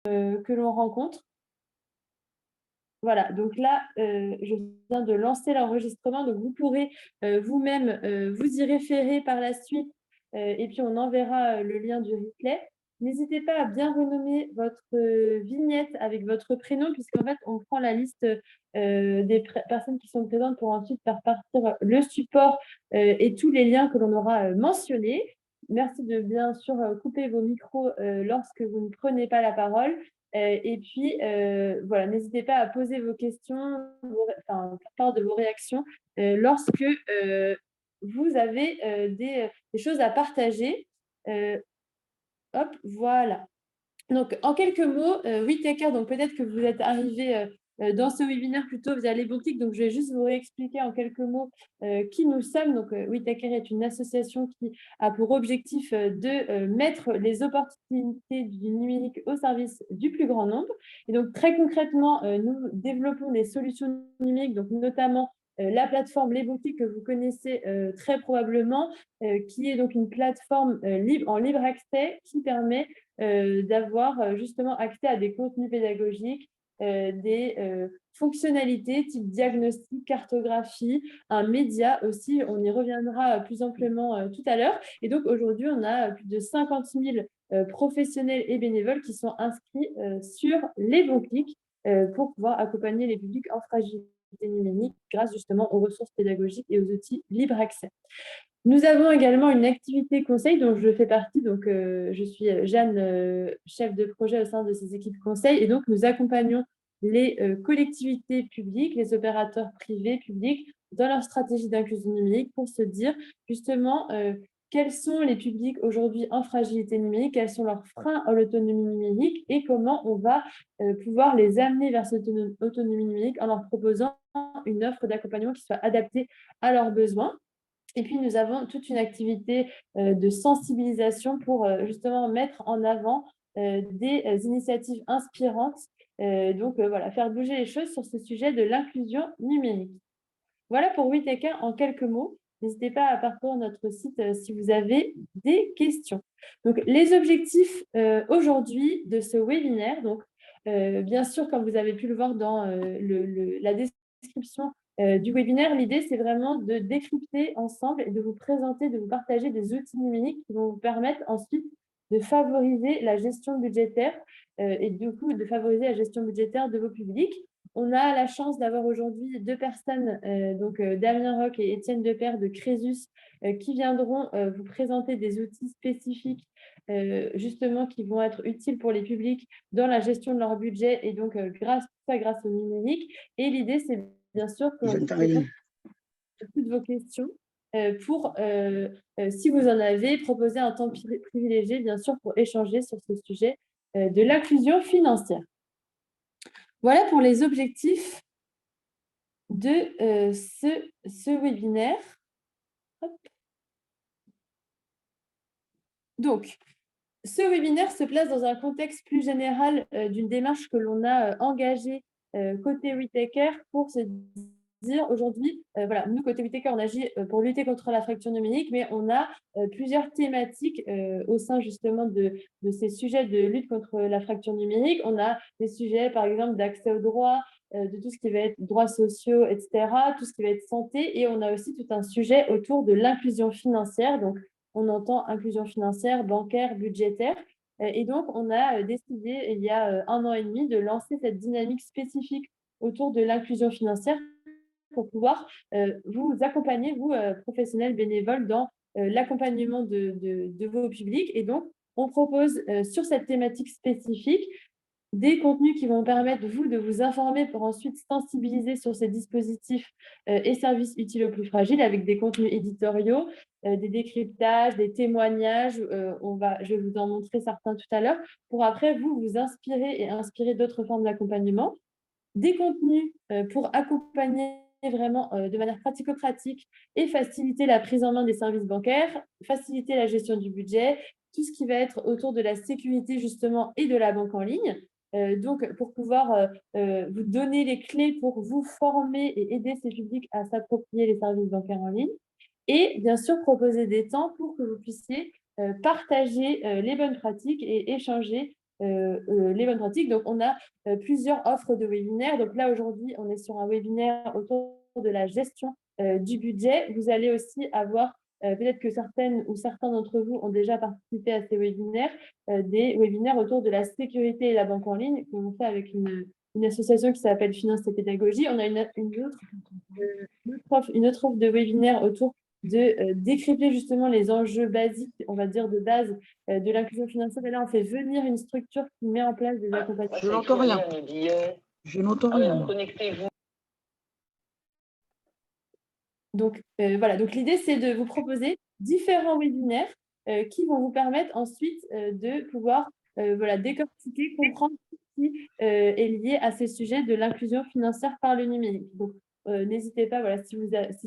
que l'on rencontre. Voilà, donc là, je viens de lancer l'enregistrement, donc vous pourrez vous-même vous y référer par la suite et puis on enverra le lien du replay. N'hésitez pas à bien renommer votre vignette avec votre prénom, puisqu'en fait, on prend la liste des personnes qui sont présentes pour ensuite faire partir le support et tous les liens que l'on aura mentionnés. Merci de bien sûr couper vos micros lorsque vous ne prenez pas la parole. Et puis, voilà, n'hésitez pas à poser vos questions, enfin, faire part de vos réactions lorsque vous avez des choses à partager. Euh, Hop, voilà. Donc, en quelques mots, WeTaker, donc peut-être que vous êtes arrivé dans ce webinaire plutôt via les boutiques, donc je vais juste vous réexpliquer en quelques mots qui nous sommes. Donc, WeTaker est une association qui a pour objectif de mettre les opportunités du numérique au service du plus grand nombre. Et donc, très concrètement, nous développons des solutions numériques, donc notamment la plateforme Les Boutiques que vous connaissez très probablement, qui est donc une plateforme en libre accès qui permet d'avoir justement accès à des contenus pédagogiques, des fonctionnalités type diagnostic, cartographie, un média aussi, on y reviendra plus amplement tout à l'heure. Et donc aujourd'hui, on a plus de 50 000 professionnels et bénévoles qui sont inscrits sur les bons clics pour pouvoir accompagner les publics en fragilité numérique grâce justement aux ressources pédagogiques et aux outils libre accès. Nous avons également une activité conseil dont je fais partie. Donc, je suis Jeanne, chef de projet au sein de ces équipes conseil. Et donc, nous accompagnons les collectivités publiques, les opérateurs privés, publics, dans leur stratégie d'inclusion numérique pour se dire justement quels sont les publics aujourd'hui en fragilité numérique, quels sont leurs freins à l'autonomie numérique et comment on va pouvoir les amener vers cette autonomie numérique en leur proposant une offre d'accompagnement qui soit adaptée à leurs besoins. Et puis, nous avons toute une activité de sensibilisation pour justement mettre en avant des initiatives inspirantes. Donc, voilà, faire bouger les choses sur ce sujet de l'inclusion numérique. Voilà pour WeTaker en quelques mots. N'hésitez pas à parcourir notre site si vous avez des questions. Donc, les objectifs aujourd'hui de ce webinaire, donc, bien sûr, comme vous avez pu le voir dans la description du webinaire, l'idée, c'est vraiment de décrypter ensemble et de vous présenter, de vous partager des outils numériques qui vont vous permettre ensuite de favoriser la gestion budgétaire et du coup, de favoriser la gestion budgétaire de vos publics. On a la chance d'avoir aujourd'hui deux personnes, donc Damien Roch et Étienne Depère de Crésus, qui viendront vous présenter des outils spécifiques justement qui vont être utiles pour les publics dans la gestion de leur budget et donc grâce au numérique. Et l'idée, c'est bien sûr que vous répondez à toutes vos questions pour, si vous en avez, proposer un temps privilégié, bien sûr, pour échanger sur ce sujet de l'inclusion financière. Voilà pour les objectifs de ce webinaire. Hop. Donc, ce webinaire se place dans un contexte plus général d'une démarche que l'on a engagée côté WeTaker pour se dire aujourd'hui, voilà, nous, côté WeTaker, on agit pour lutter contre la fracture numérique, mais on a plusieurs thématiques au sein justement de ces sujets de lutte contre la fracture numérique. On a des sujets, par exemple, d'accès aux droits, de tout ce qui va être droits sociaux, etc., tout ce qui va être santé, et on a aussi tout un sujet autour de l'inclusion financière. Donc, on entend inclusion financière, bancaire, budgétaire. Et donc, on a décidé, il y a 1 an et demi, de lancer cette dynamique spécifique autour de l'inclusion financière pour pouvoir vous accompagner, vous, professionnels bénévoles, dans l'accompagnement de vos publics. Et donc, on propose sur cette thématique spécifique des contenus qui vont permettre, vous, de vous informer pour ensuite sensibiliser sur ces dispositifs et services utiles aux plus fragiles avec des contenus éditoriaux, des décryptages, des témoignages. Je vais vous en montrer certains tout à l'heure pour après, vous inspirer et inspirer d'autres formes d'accompagnement. Des contenus pour accompagner vraiment de manière pratico-pratique et faciliter la prise en main des services bancaires, faciliter la gestion du budget, tout ce qui va être autour de la sécurité justement et de la banque en ligne. Donc, pour pouvoir vous donner les clés pour vous former et aider ces publics à s'approprier les services bancaires en ligne. Et bien sûr, proposer des temps pour que vous puissiez partager les bonnes pratiques et échanger les bonnes pratiques. Donc, on a plusieurs offres de webinaires. Donc là, aujourd'hui, on est sur un webinaire autour de la gestion du budget. Vous allez aussi avoir, peut-être que certaines ou certains d'entre vous ont déjà participé à ces webinaires, des webinaires autour de la sécurité et la banque en ligne qu'on fait avec une association qui s'appelle Finance et Pédagogie. On a une autre offre de webinaire autour de décrypter justement les enjeux basiques, on va dire de base, de l'inclusion financière. Et là, on fait venir une structure qui met en place des accompagnements. Je n'entends rien. Je n'entends rien. Donc, voilà. Donc, l'idée, c'est de vous proposer différents webinaires qui vont vous permettre ensuite de pouvoir voilà, décortiquer, comprendre ce qui est lié à ces sujets de l'inclusion financière par le numérique. Donc, n'hésitez pas, voilà, si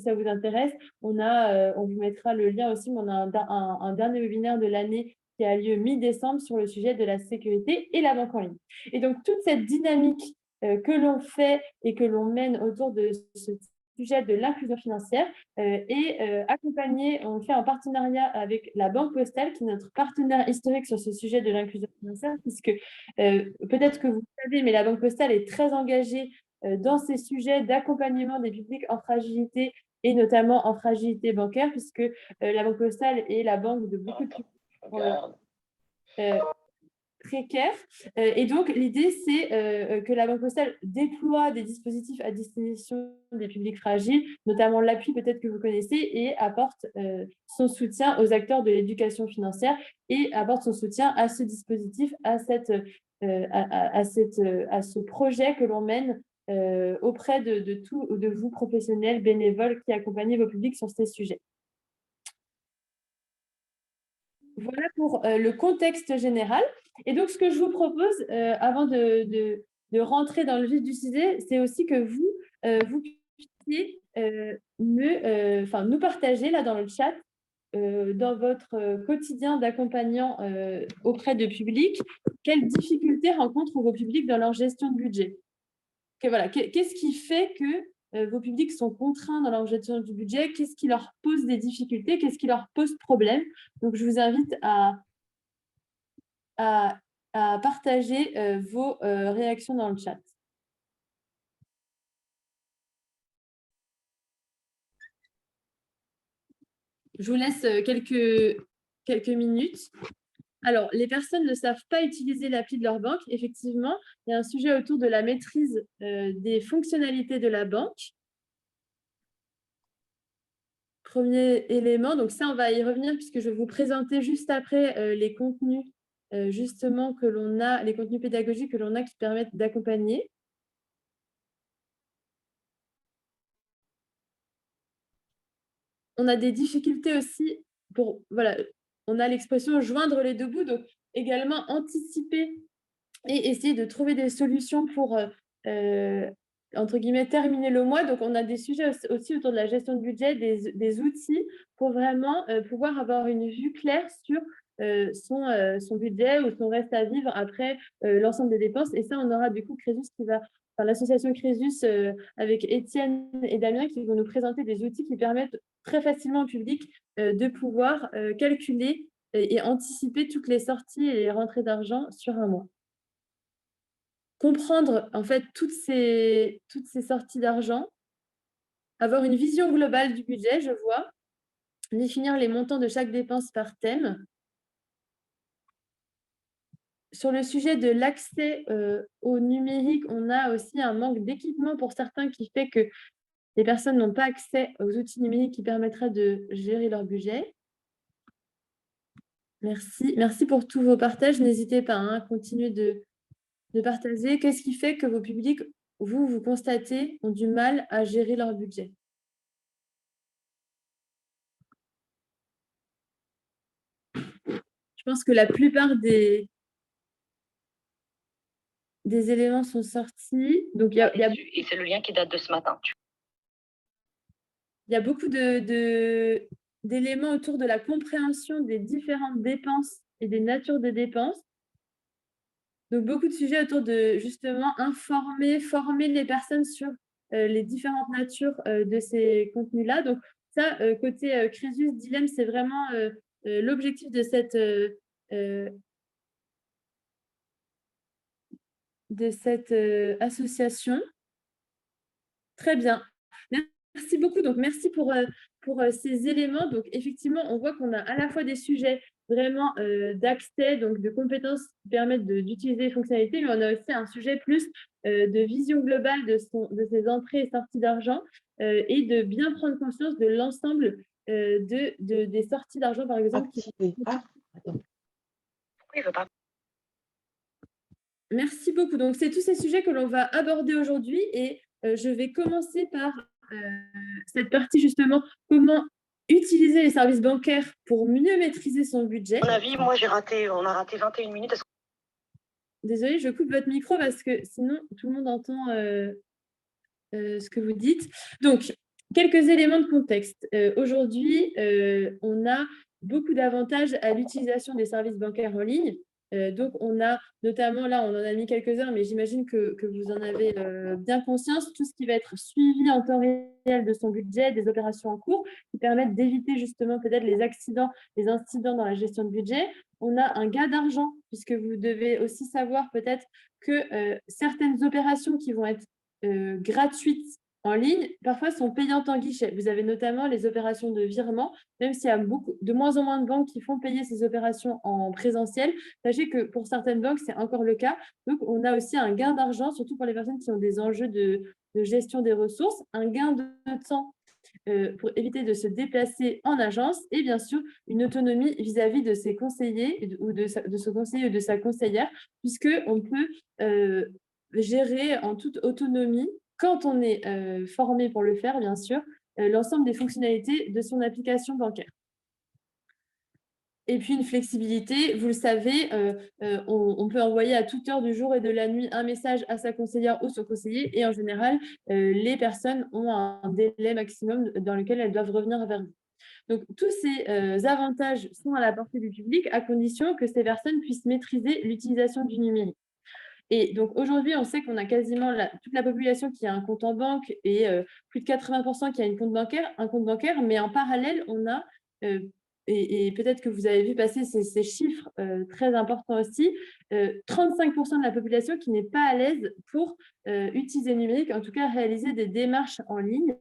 ça vous intéresse, on vous mettra le lien aussi, mais on a un dernier webinaire de l'année qui a lieu mi-décembre sur le sujet de la sécurité et la banque en ligne. Et donc, toute cette dynamique que l'on fait et que l'on mène autour de ce sujet de l'inclusion financière est accompagné, on fait un partenariat avec la Banque Postale, qui est notre partenaire historique sur ce sujet de l'inclusion financière, puisque peut-être que vous savez, mais la Banque Postale est très engagée dans ces sujets d'accompagnement des publics en fragilité et notamment en fragilité bancaire, puisque la Banque Postale est la banque de beaucoup de publics précaires. Et donc, l'idée, c'est que la Banque Postale déploie des dispositifs à destination des publics fragiles, notamment l'appui peut-être que vous connaissez, et apporte son soutien aux acteurs de l'éducation financière et apporte son soutien à ce dispositif, à ce projet que l'on mène auprès de vous, professionnels, bénévoles, qui accompagnez vos publics sur ces sujets. Voilà pour le contexte général. Et donc, ce que je vous propose, avant de rentrer dans le vif du sujet, c'est aussi que vous puissiez nous partager là dans le chat, dans votre quotidien d'accompagnant auprès de publics, quelles difficultés rencontrent vos publics dans leur gestion de budget. Voilà. Qu'est-ce qui fait que vos publics sont contraints dans leur gestion du budget? Qu'est-ce qui leur pose des difficultés? Qu'est-ce qui leur pose problème? Donc, je vous invite à partager vos réactions dans le chat. Je vous laisse quelques minutes. Alors, les personnes ne savent pas utiliser l'appli de leur banque. Effectivement, il y a un sujet autour de la maîtrise des fonctionnalités de la banque. Premier élément, donc ça, on va y revenir puisque je vais vous présenter juste après les contenus justement que l'on a, les contenus pédagogiques que l'on a qui permettent d'accompagner. On a des difficultés aussi voilà, on a l'expression joindre les deux bouts, donc également anticiper et essayer de trouver des solutions pour, entre guillemets, terminer le mois. Donc, on a des sujets aussi autour de la gestion de budget, des outils pour vraiment pouvoir avoir une vue claire sur son budget ou son reste à vivre après l'ensemble des dépenses. Et ça, on aura du coup Crésus l'association Crésus avec Étienne et Damien qui vont nous présenter des outils qui permettent très facilement au public de pouvoir calculer et anticiper toutes les sorties et les rentrées d'argent sur un mois. Comprendre en fait toutes ces sorties d'argent, avoir une vision globale du budget, je vois, définir les montants de chaque dépense par thème. Sur le sujet de l'accès au numérique, on a aussi un manque d'équipement pour certains qui fait que les personnes n'ont pas accès aux outils numériques qui permettraient de gérer leur budget. Merci. Merci pour tous vos partages. N'hésitez pas à continuer de partager. Qu'est-ce qui fait que vos publics, vous constatez, ont du mal à gérer leur budget? Je pense que la plupart des éléments sont sortis. Donc, et c'est le lien qui date de ce matin. Il y a beaucoup d'éléments autour de la compréhension des différentes dépenses et des natures des dépenses. Donc, beaucoup de sujets autour de, justement, former les personnes sur les différentes natures de ces contenus-là. Donc, ça, côté Crésus Dilemme, c'est vraiment l'objectif de cette de cette association. Très bien. Merci beaucoup. Donc, merci pour ces éléments. Donc, effectivement, on voit qu'on a à la fois des sujets vraiment d'accès, donc de compétences qui permettent d'utiliser les fonctionnalités, mais on a aussi un sujet plus de vision globale de ses entrées et sorties d'argent et de bien prendre conscience de l'ensemble des sorties d'argent, par exemple. Activé. Ah, attends. Pourquoi il veut pas? Merci beaucoup. Donc, c'est tous ces sujets que l'on va aborder aujourd'hui et je vais commencer par cette partie justement, comment utiliser les services bancaires pour mieux maîtriser son budget. À mon avis, moi, on a raté 21 minutes. Désolée, je coupe votre micro parce que sinon, tout le monde entend ce que vous dites. Donc, quelques éléments de contexte. Aujourd'hui, on a beaucoup d'avantages à l'utilisation des services bancaires en ligne. Donc, on a notamment, là, on en a mis quelques-uns, mais j'imagine que vous en avez bien conscience, tout ce qui va être suivi en temps réel de son budget, des opérations en cours, qui permettent d'éviter justement peut-être les accidents, les incidents dans la gestion de budget. On a un gain d'argent, puisque vous devez aussi savoir peut-être que certaines opérations qui vont être gratuites en ligne, parfois sont payantes en guichet. Vous avez notamment les opérations de virement, même s'il y a de moins en moins de banques qui font payer ces opérations en présentiel. Sachez que pour certaines banques, c'est encore le cas. Donc, on a aussi un gain d'argent, surtout pour les personnes qui ont des enjeux de gestion des ressources, un gain de temps pour éviter de se déplacer en agence et bien sûr une autonomie vis-à-vis de ses conseillers ou de ce conseiller ou de sa conseillère, puisqu'on peut gérer en toute autonomie, quand on est formé pour le faire, bien sûr, l'ensemble des fonctionnalités de son application bancaire. Et puis une flexibilité, vous le savez, on peut envoyer à toute heure du jour et de la nuit un message à sa conseillère ou son conseiller et en général, les personnes ont un délai maximum dans lequel elles doivent revenir vers vous. Donc, tous ces avantages sont à la portée du public à condition que ces personnes puissent maîtriser l'utilisation du numérique. Et donc, aujourd'hui, on sait qu'on a quasiment toute la population qui a un compte en banque et plus de 80% qui a un compte bancaire, mais en parallèle, on a, et peut-être que vous avez vu passer ces chiffres très importants aussi, 35% de la population qui n'est pas à l'aise pour utiliser le numérique, en tout cas réaliser des démarches en ligne.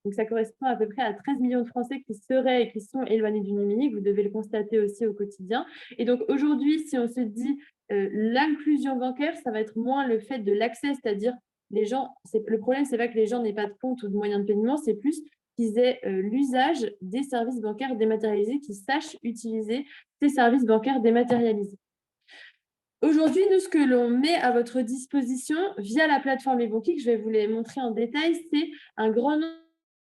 Donc, ça correspond à peu près à 13 millions de Français qui seraient et qui sont éloignés du numérique. Vous devez le constater aussi au quotidien. Et donc, aujourd'hui, si on se dit l'inclusion bancaire, ça va être moins le fait de l'accès, c'est-à-dire les gens, le problème, c'est pas que les gens n'aient pas de compte ou de moyens de paiement, c'est plus qu'ils aient l'usage des services bancaires dématérialisés, qu'ils sachent utiliser ces services bancaires dématérialisés. Aujourd'hui, nous, ce que l'on met à votre disposition via la plateforme eBanking, je vais vous les montrer en détail, c'est un grand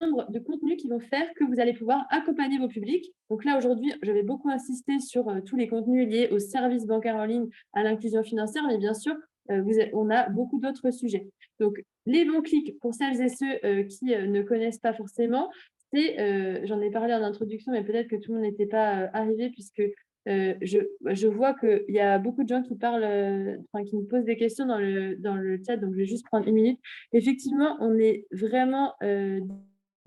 nombre de contenus qui vont faire que vous allez pouvoir accompagner vos publics. Donc là, aujourd'hui, je vais beaucoup insister sur tous les contenus liés aux services bancaires en ligne, à l'inclusion financière, mais bien sûr, on a beaucoup d'autres sujets. Donc, les bons clics, pour celles et ceux qui ne connaissent pas forcément, c'est, j'en ai parlé en introduction, mais peut-être que tout le monde n'était pas arrivé puisque je vois qu'il y a beaucoup de gens qui parlent, qui me posent des questions dans le chat, donc je vais juste prendre une minute. Effectivement, on est vraiment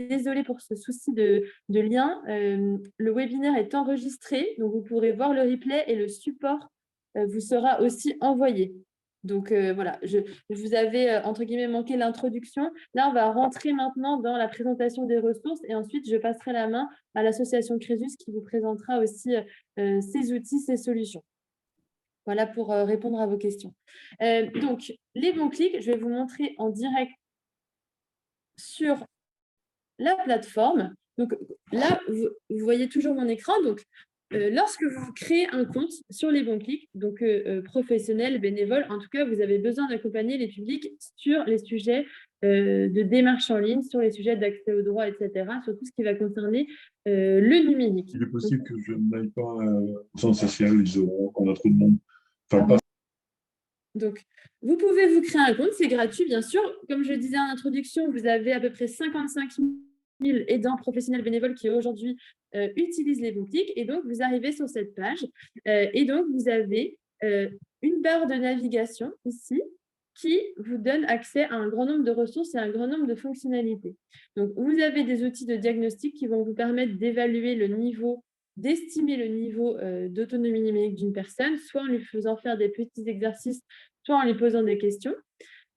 désolé pour ce souci de lien. Le webinaire est enregistré, donc vous pourrez voir le replay et le support vous sera aussi envoyé. Donc voilà, je vous avais entre guillemets manqué l'introduction. Là, on va rentrer maintenant dans la présentation des ressources et ensuite je passerai la main à l'association Crésus qui vous présentera aussi ces outils, ces solutions. Voilà pour répondre à vos questions. Donc, les bons clics, je vais vous montrer en direct sur la plateforme. Donc là, vous voyez toujours mon écran. Donc, lorsque vous créez un compte sur les bons clics, donc professionnel, bénévole, en tout cas, vous avez besoin d'accompagner les publics sur les sujets de démarche en ligne, sur les sujets d'accès aux droits, etc., sur tout ce qui va concerner le numérique. Il est possible que je n'aille pas au centre social, ils auront, qu'on a trop de monde. Enfin, pas... Donc, vous pouvez vous créer un compte, c'est gratuit, bien sûr. Comme je disais en introduction, vous avez à peu près 55 000 aidants professionnels bénévoles qui aujourd'hui utilisent les bons clics. Et donc, vous arrivez sur cette page et donc, vous avez une barre de navigation ici qui vous donne accès à un grand nombre de ressources et à un grand nombre de fonctionnalités. Donc, vous avez des outils de diagnostic qui vont vous permettre d'évaluer le niveau, d'estimer le niveau d'autonomie numérique d'une personne, soit en lui faisant faire des petits exercices soit en lui posant des questions.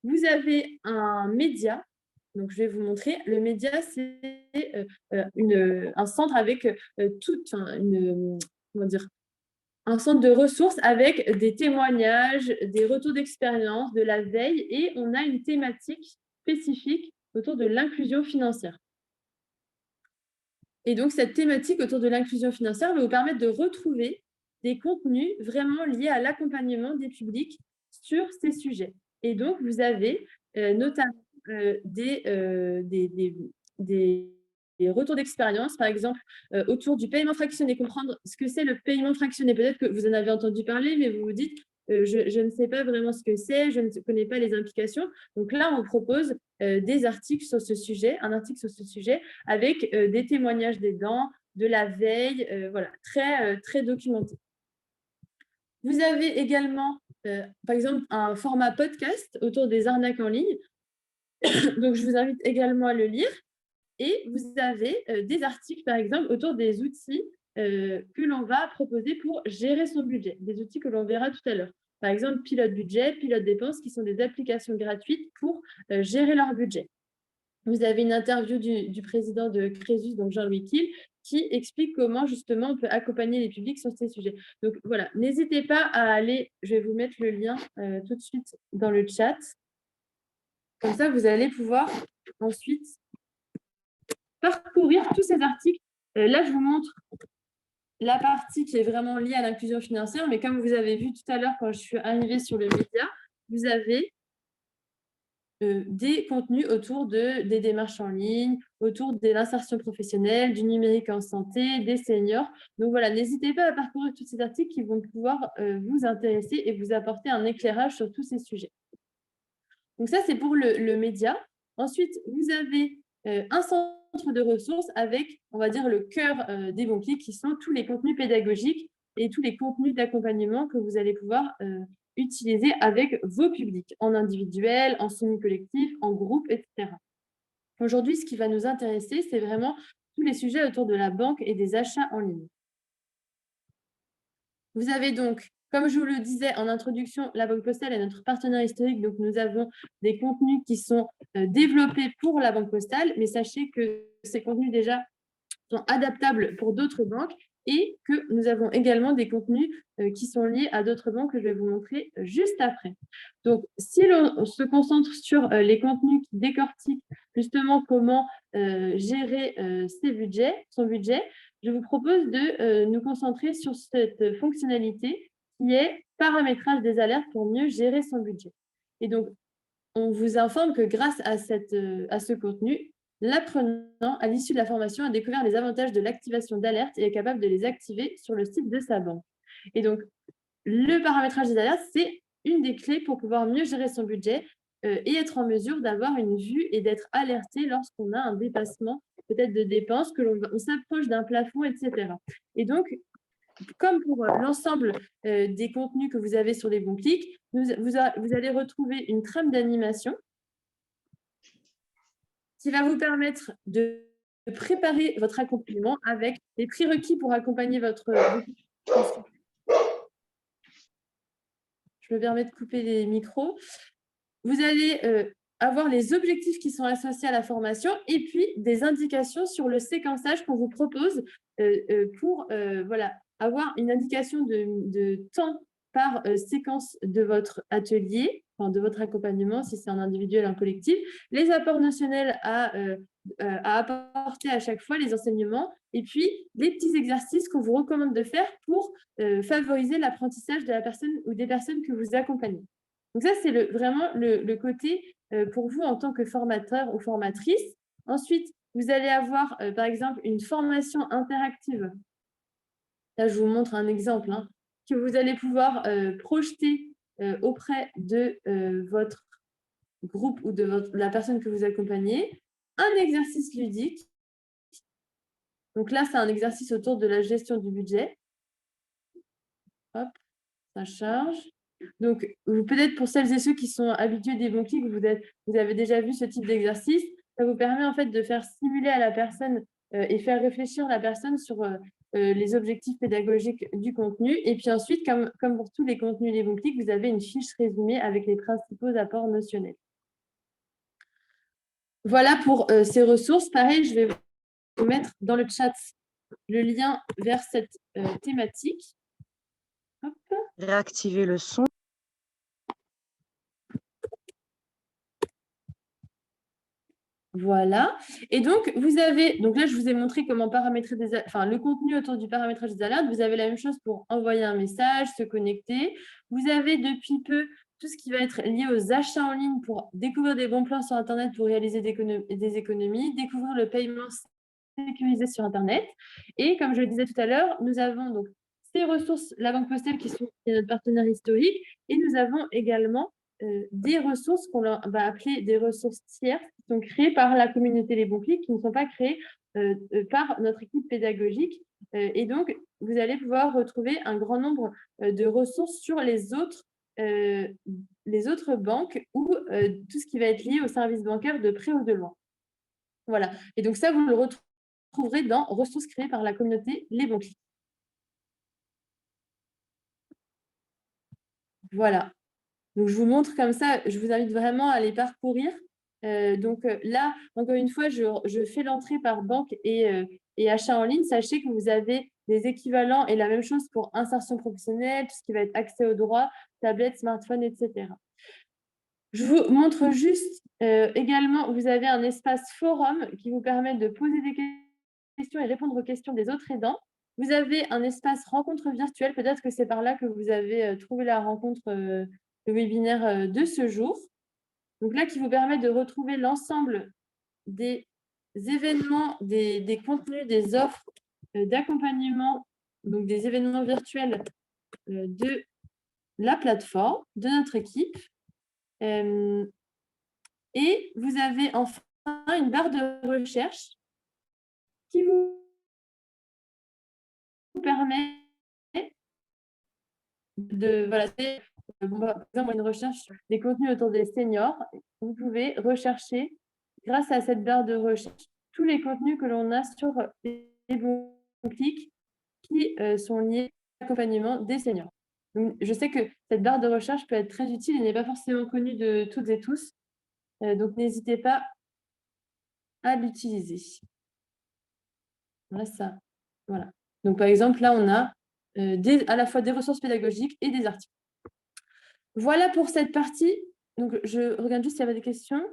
Vous avez un média. Donc, je vais vous montrer. Le média, c'est un centre avec comment dire, un centre de ressources avec des témoignages, des retours d'expérience, de la veille, et on a une thématique spécifique autour de l'inclusion financière. Et donc, cette thématique autour de l'inclusion financière va vous permettre de retrouver des contenus vraiment liés à l'accompagnement des publics sur ces sujets. Et donc, vous avez notamment des retours d'expérience, par exemple, autour du paiement fractionné, comprendre ce que c'est le paiement fractionné. Peut-être que vous en avez entendu parler, mais vous vous dites, je ne sais pas vraiment ce que c'est, je ne connais pas les implications. Donc là, on propose des articles sur ce sujet, un article sur ce sujet, avec des témoignages d'aidants, de la veille, voilà, très documenté. Vous avez également, par exemple, un format podcast autour des arnaques en ligne. Donc, je vous invite également à le lire. Et vous avez des articles, par exemple, autour des outils que l'on va proposer pour gérer son budget, des outils que l'on verra tout à l'heure. Par exemple, Pilote Budget, Pilote Dépenses, qui sont des applications gratuites pour gérer leur budget. Vous avez une interview du président de Crésus, donc Jean-Louis Kiel, qui explique comment justement on peut accompagner les publics sur ces sujets. Donc voilà, n'hésitez pas à aller, je vais vous mettre le lien tout de suite dans le chat. Comme ça, vous allez pouvoir ensuite parcourir tous ces articles. Là, je vous montre la partie qui est vraiment liée à l'inclusion financière, mais comme vous avez vu tout à l'heure quand je suis arrivée sur le média, vous avez des contenus autour des démarches en ligne, autour de l'insertion professionnelle, du numérique en santé, des seniors. Donc voilà, n'hésitez pas à parcourir tous ces articles qui vont pouvoir vous intéresser et vous apporter un éclairage sur tous ces sujets. Donc ça, c'est pour le média. Ensuite, vous avez un centre de ressources avec, on va dire, le cœur des bons clics, qui sont tous les contenus pédagogiques et tous les contenus d'accompagnement que vous allez pouvoir utiliser avec vos publics, en individuel, en semi-collectif, en groupe, etc. Aujourd'hui, ce qui va nous intéresser, c'est vraiment tous les sujets autour de la banque et des achats en ligne. Vous avez donc, comme je vous le disais en introduction, la Banque Postale est notre partenaire historique, donc nous avons des contenus qui sont développés pour la Banque Postale, mais sachez que ces contenus déjà sont adaptables pour d'autres banques et que nous avons également des contenus qui sont liés à d'autres banques que je vais vous montrer juste après. Donc, si l'on se concentre sur les contenus qui décortiquent justement comment gérer son budget, je vous propose de nous concentrer sur cette fonctionnalité qui est paramétrage des alertes pour mieux gérer son budget. Et donc, on vous informe que grâce à ce contenu, l'apprenant, à l'issue de la formation, a découvert les avantages de l'activation d'alertes et est capable de les activer sur le site de sa banque. Et donc, le paramétrage des alertes, c'est une des clés pour pouvoir mieux gérer son budget et être en mesure d'avoir une vue et d'être alerté lorsqu'on a un dépassement peut-être de dépenses, que l'on s'approche d'un plafond, etc. Et donc, comme pour l'ensemble des contenus que vous avez sur les bons clics, vous allez retrouver une trame d'animation qui va vous permettre de préparer votre accompagnement avec les prérequis pour accompagner votre... Je me permets de couper les micros. Vous allez avoir les objectifs qui sont associés à la formation et puis des indications sur le séquençage qu'on vous propose pour voilà, avoir une indication de temps par séquence de votre atelier, enfin de votre accompagnement, si c'est en individuel ou en collectif, les apports notionnels à apporter à chaque fois, les enseignements, et puis des petits exercices qu'on vous recommande de faire pour favoriser l'apprentissage de la personne ou des personnes que vous accompagnez. Donc ça, c'est vraiment le côté pour vous en tant que formateur ou formatrice. Ensuite, vous allez avoir, par exemple, une formation interactive. Là, je vous montre un exemple que vous allez pouvoir projeter auprès de votre groupe ou de la personne que vous accompagnez. Un exercice ludique. Donc là, c'est un exercice autour de la gestion du budget. Hop, ça charge. Donc, peut-être pour celles et ceux qui sont habitués des bons clics, vous avez déjà vu ce type d'exercice. Ça vous permet en fait de faire simuler à la personne et faire réfléchir la personne sur les objectifs pédagogiques du contenu. Et puis ensuite, comme pour tous les contenus Les Bons Clics, vous avez une fiche résumée avec les principaux apports notionnels. Voilà pour ces ressources. Pareil, je vais vous mettre dans le chat le lien vers cette thématique. Hop. Réactiver le son. Voilà. Et donc, vous avez, donc là, je vous ai montré comment paramétrer le contenu autour du paramétrage des alertes. Vous avez la même chose pour envoyer un message, se connecter. Vous avez depuis peu tout ce qui va être lié aux achats en ligne pour découvrir des bons plans sur Internet pour réaliser des économies, découvrir le paiement sécurisé sur Internet. Et comme je le disais tout à l'heure, nous avons donc ces ressources, la Banque Postale qui est notre partenaire historique, et nous avons également des ressources qu'on va appeler des ressources tierces qui sont créées par la communauté Les Bons Clics, qui ne sont pas créées par notre équipe pédagogique. Et donc, vous allez pouvoir retrouver un grand nombre de ressources sur les autres banques ou tout ce qui va être lié au service bancaire de près ou de loin. Voilà. Et donc, ça, vous le retrouverez dans ressources créées par la communauté Les Bons Clics. Voilà. Donc, je vous montre comme ça, je vous invite vraiment à les parcourir. Là, encore une fois, je fais l'entrée par banque et achat en ligne. Sachez que vous avez des équivalents et la même chose pour insertion professionnelle, tout ce qui va être accès aux droits, tablette, smartphone, etc. Je vous montre juste également, vous avez un espace forum qui vous permet de poser des questions et répondre aux questions des autres aidants. Vous avez un espace rencontre virtuelle, peut-être que c'est par là que vous avez trouvé la rencontre, le webinaire de ce jour. Donc là, qui vous permet de retrouver l'ensemble des événements, des contenus, des offres d'accompagnement, donc des événements virtuels de la plateforme, de notre équipe. Et vous avez enfin une barre de recherche qui vous permet de, voilà, par exemple, une recherche sur des contenus autour des seniors. Vous pouvez rechercher, grâce à cette barre de recherche, tous les contenus que l'on a sur les bons clics qui sont liés à l'accompagnement des seniors. Donc, je sais que cette barre de recherche peut être très utile et n'est pas forcément connue de toutes et tous. Donc, n'hésitez pas à l'utiliser. Voilà ça. Voilà. Donc, par exemple, là, on a à la fois des ressources pédagogiques et des articles. Voilà pour cette partie. Donc, je regarde juste s'il y avait des questions.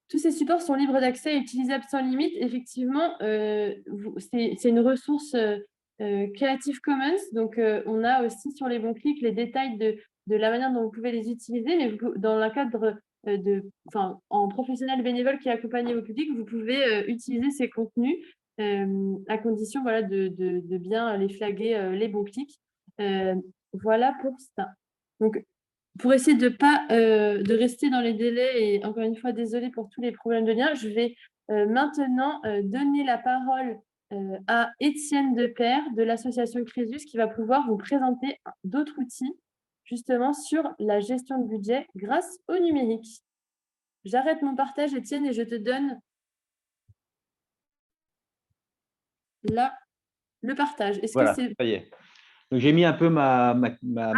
Tous ces supports sont libres d'accès et utilisables sans limite. Effectivement, c'est une ressource Creative Commons. Donc, on a aussi sur les bons clics les détails de la manière dont vous pouvez les utiliser. Mais dans le cadre en professionnel bénévole qui accompagne vos publics, vous pouvez utiliser ces contenus à condition de bien les flaguer les bons clics. Voilà pour ça. Donc, pour essayer de pas de rester dans les délais, et encore une fois, désolée pour tous les problèmes de lien, je vais maintenant donner la parole à Étienne Depère de l'association Crésus qui va pouvoir vous présenter d'autres outils justement sur la gestion de budget grâce au numérique. J'arrête mon partage, Étienne, et je te donne là le partage. Voilà, ça y est. Donc, j'ai mis un peu ma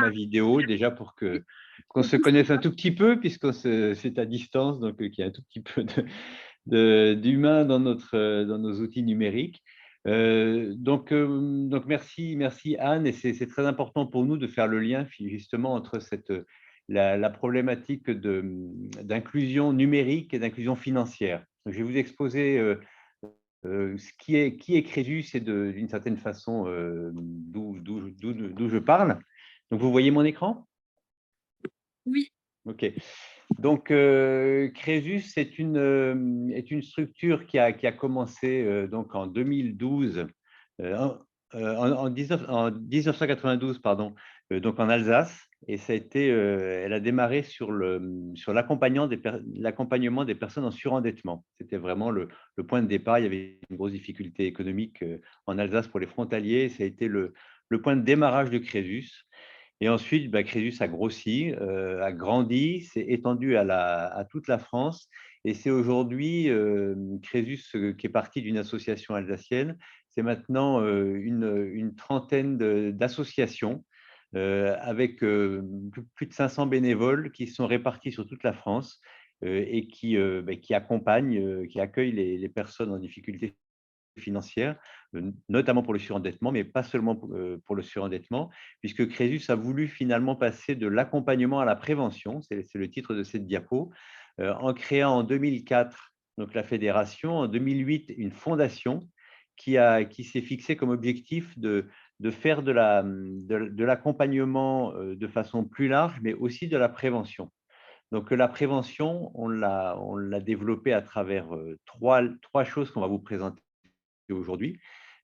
vidéo déjà pour qu'on se connaisse un tout petit peu, puisque c'est à distance, donc qu'il y a un tout petit peu d'humain dans nos outils numériques. Donc merci Anne, et c'est très important pour nous de faire le lien justement entre la problématique d'inclusion numérique et d'inclusion financière. Donc, je vais vous exposer qui est Crésus et d'une certaine façon d'où je parle. Donc, vous voyez mon écran? Oui. OK. Donc, Crésus est une structure qui a commencé donc en 2012, en 1992, pardon, donc en Alsace, et elle a démarré sur l'accompagnement des personnes en surendettement. C'était vraiment le point de départ. Il y avait une grosse difficulté économique en Alsace pour les frontaliers. Ça a été le point de démarrage de Crésus. Et ensuite, Crésus a grossi, a grandi, s'est étendu à toute la France. Et c'est aujourd'hui Crésus qui est parti d'une association alsacienne. C'est maintenant une trentaine d'associations avec plus de 500 bénévoles qui sont répartis sur toute la France et qui accompagnent, qui accueillent les personnes en difficulté financière, notamment pour le surendettement, mais pas seulement pour le surendettement, puisque Crésus a voulu finalement passer de l'accompagnement à la prévention, c'est le titre de cette diapo, en créant en 2004 donc la fédération, en 2008 une fondation qui s'est fixée comme objectif de faire de l'accompagnement de façon plus large, mais aussi de la prévention. Donc la prévention, on l'a développée à travers trois choses qu'on va vous présenter aujourd'hui.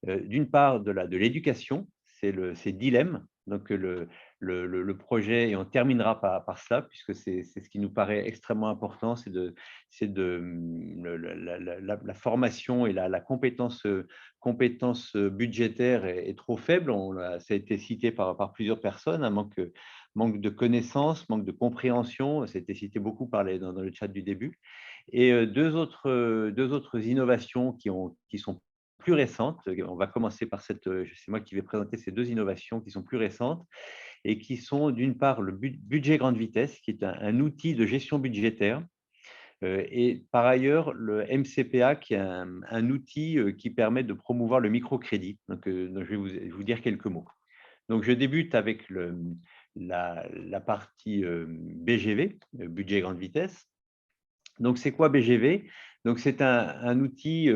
D'une part, de l'éducation, c'est Dilemme, donc le projet, et on terminera par ça, puisque c'est ce qui nous paraît extrêmement important, c'est la formation et la compétence budgétaire est trop faible. Ça a été cité par plusieurs personnes, un manque de connaissances, manque de compréhension, ça a été cité beaucoup dans le chat du début. Et deux autres innovations qui sont plus récentes. On va commencer par c'est moi qui vais présenter ces deux innovations qui sont plus récentes et qui sont d'une part le budget grande vitesse, qui est un outil de gestion budgétaire, et par ailleurs le MCPA, qui est un outil qui permet de promouvoir le microcrédit. Donc je vais vous dire quelques mots. Donc je débute avec la partie BGV, budget grande vitesse. Donc, c'est quoi BGV? Donc, c'est un outil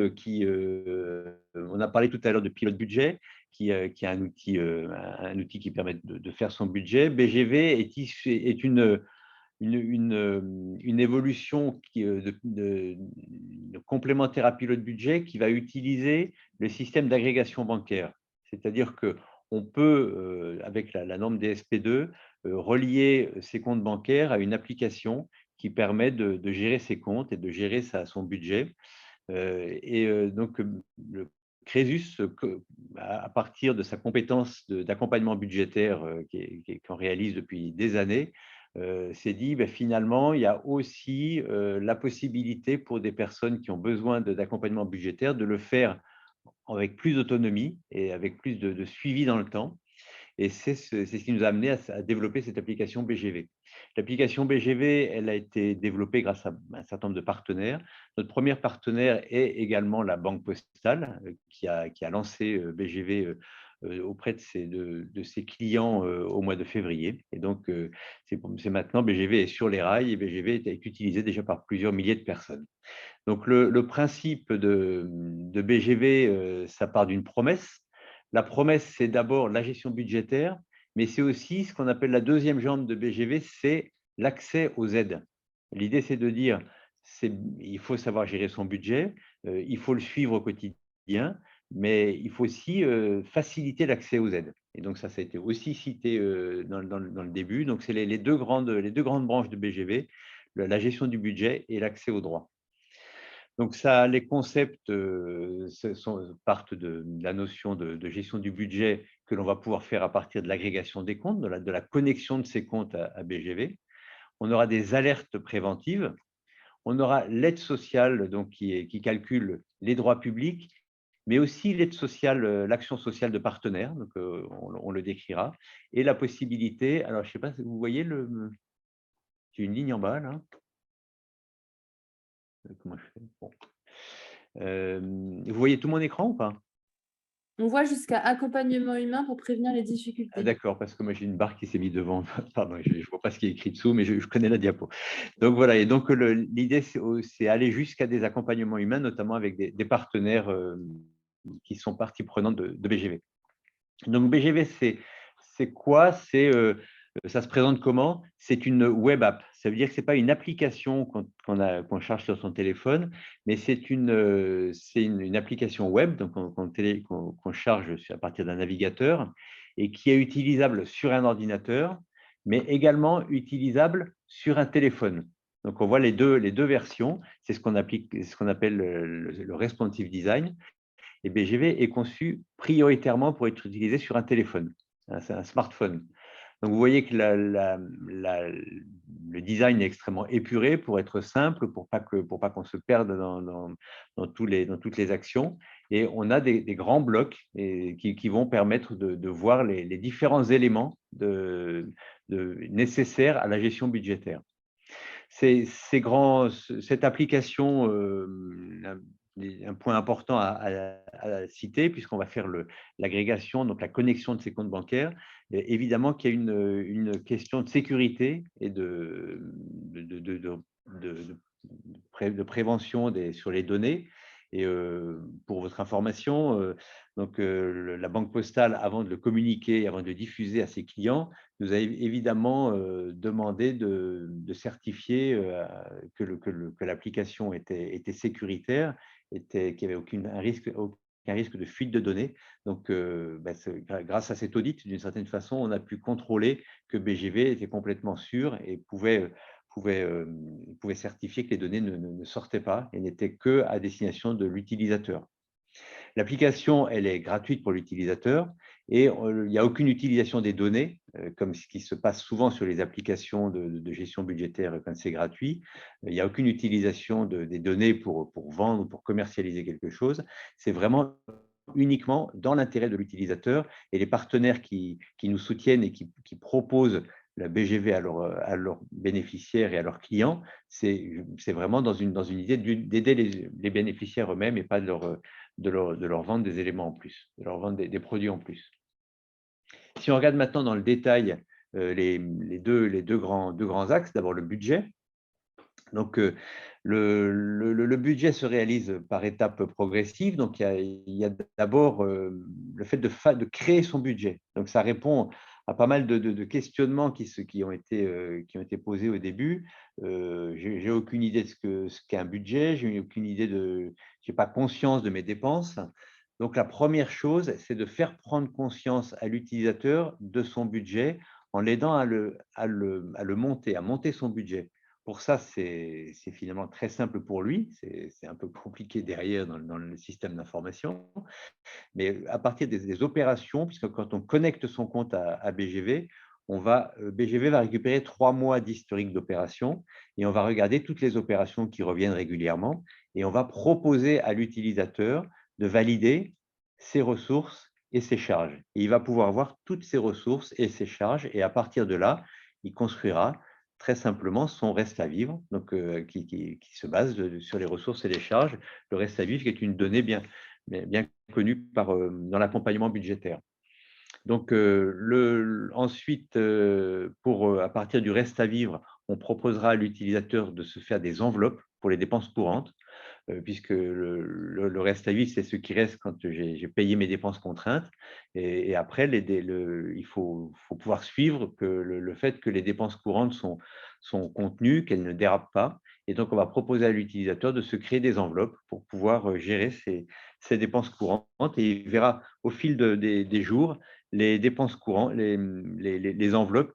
on a parlé tout à l'heure de pilote budget, qui est un outil qui permet de faire son budget. BGV est une évolution de complémentaire à pilote budget qui va utiliser le système d'agrégation bancaire. C'est-à-dire qu'on peut, avec la norme DSP2, relier ses comptes bancaires à une application qui permet de gérer ses comptes et de gérer son budget. Donc, le Crésus, à partir de sa compétence d'accompagnement budgétaire qu'on réalise depuis des années, s'est dit finalement, il y a aussi la possibilité pour des personnes qui ont besoin d'accompagnement budgétaire de le faire avec plus d'autonomie et avec plus de suivi dans le temps. Et c'est ce qui nous a amené à développer cette application BGV. L'application BGV, elle a été développée grâce à un certain nombre de partenaires. Notre premier partenaire est également la Banque Postale, qui a lancé BGV auprès de ses clients au mois de février. Et donc, c'est maintenant, BGV est sur les rails et BGV est utilisé déjà par plusieurs milliers de personnes. Donc, le principe de BGV, ça part d'une promesse. La promesse, c'est d'abord la gestion budgétaire, mais c'est aussi ce qu'on appelle la deuxième jambe de BGV, c'est l'accès aux aides. L'idée, c'est de dire, il faut savoir gérer son budget, il faut le suivre au quotidien, mais il faut aussi faciliter l'accès aux aides. Et donc ça a été aussi cité dans le début. Donc c'est les deux grandes branches de BGV, la gestion du budget et l'accès aux droits. Donc, les concepts partent de la notion de gestion du budget que l'on va pouvoir faire à partir de l'agrégation des comptes, de la connexion de ces comptes à BGV. On aura des alertes préventives. On aura l'aide sociale donc, qui calcule les droits publics, mais aussi l'aide sociale, l'action sociale de partenaires, donc on le décrira, et la possibilité, alors je ne sais pas si vous voyez, j'ai une ligne en bas là. Comment je fais? Bon. Vous voyez tout mon écran ou pas? On voit jusqu'à accompagnement humain pour prévenir les difficultés. D'accord, parce que moi j'ai une barre qui s'est mise devant. Pardon, je ne vois pas ce qui est écrit dessous, mais je connais la diapo. Donc voilà, et donc l'idée c'est aller jusqu'à des accompagnements humains, notamment avec des partenaires qui sont partie prenante de BGV. Donc BGV, c'est quoi? Ça se présente comment? C'est une web app. Ça veut dire que ce n'est pas une application qu'on charge sur son téléphone, mais c'est une application web qu'on charge à partir d'un navigateur et qui est utilisable sur un ordinateur, mais également utilisable sur un téléphone. Donc, on voit les deux versions. C'est ce qu'on appelle le responsive design. Et BGV est conçu prioritairement pour être utilisé sur un téléphone, un smartphone. Donc, vous voyez que le design est extrêmement épuré pour être simple, pour pas qu'on se perde dans toutes les actions. Et on a des grands blocs qui vont permettre de voir les différents éléments nécessaires à la gestion budgétaire. Cette application, un point important à citer, puisqu'on va faire l'agrégation, donc la connexion de ces comptes bancaires, évidemment qu'il y a une question de sécurité et de prévention sur les données. Et pour votre information, la Banque Postale, avant de le communiquer, avant de le diffuser à ses clients, nous a évidemment demandé de certifier que l'application était sécuritaire, qu'il n'y avait aucun risque de fuite de données. Donc, grâce à cet audit, d'une certaine façon, on a pu contrôler que BGV était complètement sûr et pouvait certifier que les données ne sortaient pas et n'étaient qu'à destination de l'utilisateur. L'application, elle est gratuite pour l'utilisateur et il n'y a aucune utilisation des données, comme ce qui se passe souvent sur les applications de gestion budgétaire quand c'est gratuit. Il n'y a aucune utilisation des données pour vendre ou pour commercialiser quelque chose. C'est vraiment uniquement dans l'intérêt de l'utilisateur, et les partenaires qui nous soutiennent et qui proposent la BGV à leurs bénéficiaires et à leurs clients, c'est vraiment dans une idée d'aider les bénéficiaires eux-mêmes et pas de leur vendre des éléments en plus, de leur vendre des produits en plus. Si on regarde maintenant dans le détail les deux grands axes, d'abord le budget. Donc, le budget se réalise par étapes progressives. Donc, il y a d'abord le fait de créer son budget. Donc, ça répond à pas mal de questionnements qui ont été posés au début. J'ai aucune idée de ce qu'est un budget, j'ai pas conscience de mes dépenses. Donc, la première chose, c'est de faire prendre conscience à l'utilisateur de son budget en l'aidant à monter, à monter son budget. Pour ça, c'est finalement très simple pour lui. C'est un peu compliqué derrière dans le système d'information. Mais à partir des opérations, puisque quand on connecte son compte à BGV, BGV va récupérer 3 mois d'historique d'opérations et on va regarder toutes les opérations qui reviennent régulièrement et on va proposer à l'utilisateur de valider ses ressources et ses charges. Et il va pouvoir voir toutes ses ressources et ses charges et à partir de là, il construira très simplement son reste à vivre, donc, qui se base sur les ressources et les charges. Le reste à vivre qui est une donnée bien connue dans l'accompagnement budgétaire. Donc, ensuite, à partir du reste à vivre, on proposera à l'utilisateur de se faire des enveloppes pour les dépenses courantes, puisque le reste à vivre, c'est ce qui reste quand j'ai payé mes dépenses contraintes. Et après, il faut pouvoir suivre le fait que les dépenses courantes sont contenues, qu'elles ne dérapent pas. Et donc, on va proposer à l'utilisateur de se créer des enveloppes pour pouvoir gérer ses dépenses courantes. Et il verra au fil des jours les dépenses courantes, les enveloppes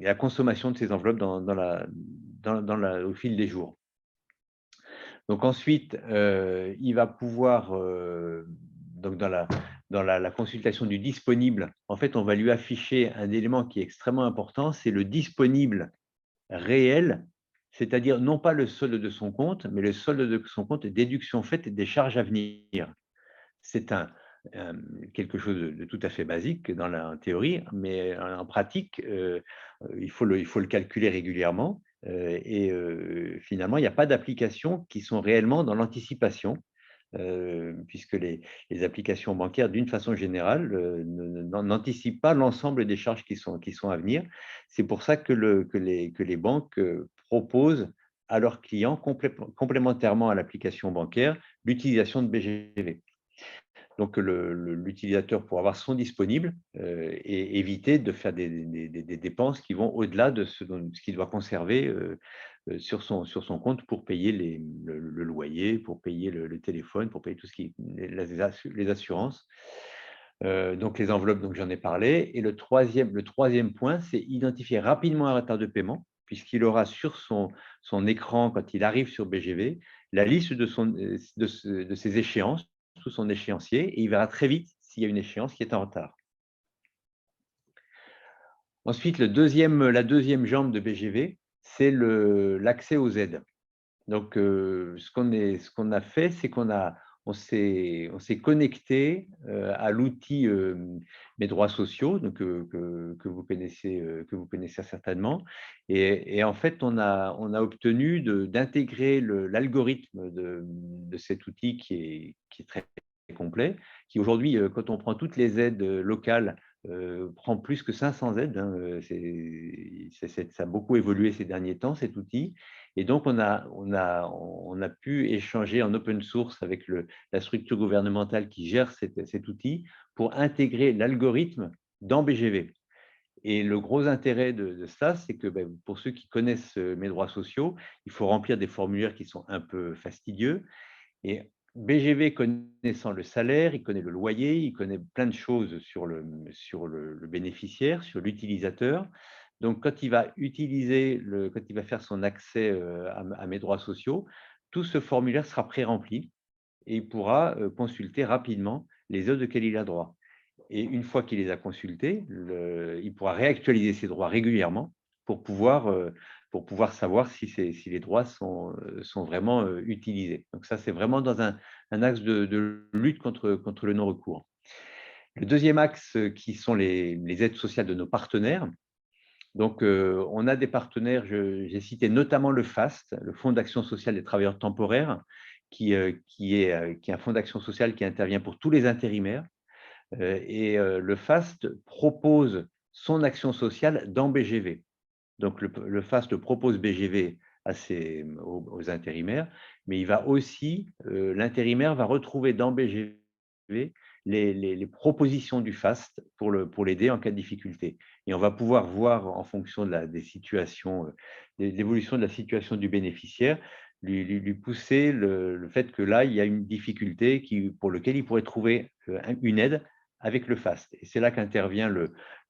la consommation de ces enveloppes au fil des jours. Donc ensuite, il va pouvoir, donc dans la consultation du disponible, en fait, on va lui afficher un élément qui est extrêmement important, c'est le disponible réel, c'est-à-dire non pas le solde de son compte, mais le solde de son compte déduction faite des charges à venir. C'est quelque chose de tout à fait basique dans la théorie, mais en pratique, il faut le calculer régulièrement. Et finalement, il n'y a pas d'applications qui sont réellement dans l'anticipation, puisque les applications bancaires, d'une façon générale, n'anticipent pas l'ensemble des charges qui sont à venir. C'est pour ça que les banques proposent à leurs clients, complémentairement à l'application bancaire, l'utilisation de BGV. Donc, l'utilisateur, pour avoir son disponible, et éviter de faire des dépenses qui vont au-delà de ce qu'il doit conserver sur son compte pour payer le loyer, pour payer le téléphone, pour payer tout les assurances. Donc, les enveloppes, donc j'en ai parlé. Et le troisième point, c'est identifier rapidement un retard de paiement, puisqu'il aura sur son écran, quand il arrive sur BGV, la liste de ses échéances, sous son échéancier, et il verra très vite s'il y a une échéance qui est en retard. Ensuite, la deuxième jambe de BGV, c'est l'accès aux aides. Donc, ce qu'on a fait, c'est on s'est connecté à l'outil Mes droits sociaux, donc, que vous connaissez certainement. Et en fait, on a obtenu d'intégrer l'algorithme de cet outil qui est très complet, qui aujourd'hui, quand on prend toutes les aides locales, prend plus que 500 aides. Hein, ça a beaucoup évolué ces derniers temps, cet outil. Et donc, on a pu échanger en open source avec la structure gouvernementale qui gère cet outil pour intégrer l'algorithme dans BGV. Et le gros intérêt de ça, c'est que pour ceux qui connaissent mes droits sociaux, il faut remplir des formulaires qui sont un peu fastidieux. Et BGV connaissant le salaire, il connaît le loyer, il connaît plein de choses sur le bénéficiaire, sur l'utilisateur. Donc, quand il va faire son accès à mes droits sociaux, tout ce formulaire sera pré-rempli et il pourra consulter rapidement les heures auxquelles il a droit. Et une fois qu'il les a consultés, il pourra réactualiser ses droits régulièrement pour pouvoir savoir si les droits sont vraiment utilisés. Donc ça, c'est vraiment dans un axe de lutte contre le non-recours. Le deuxième axe, qui sont les aides sociales de nos partenaires. Donc, on a des partenaires, j'ai cité notamment le FAST, le Fonds d'action sociale des travailleurs temporaires, qui est un fonds d'action sociale qui intervient pour tous les intérimaires. Et le FAST propose son action sociale dans BGV. Donc, le FAST propose BGV aux intérimaires, mais il va aussi, l'intérimaire va retrouver dans BGV les propositions du FAST pour l'aider en cas de difficulté. Et on va pouvoir voir en fonction des situations, de l'évolution de la situation du bénéficiaire, lui pousser le fait que là, il y a une difficulté pour laquelle il pourrait trouver une aide avec le FAST. Et c'est là qu'intervient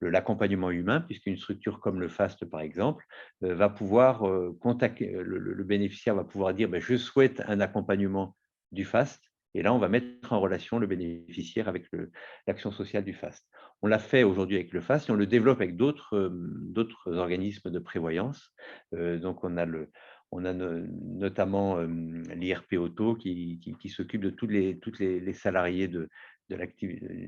l'accompagnement humain, puisqu'une structure comme le FAST, par exemple, va pouvoir contacter, le bénéficiaire va pouvoir dire je souhaite un accompagnement du FAST. Et là, on va mettre en relation le bénéficiaire avec l'action sociale du FAST. On l'a fait aujourd'hui avec le FAST et on le développe avec d'autres organismes de prévoyance. Donc, on a notamment l'IRP Auto qui s'occupe de toutes les salariés du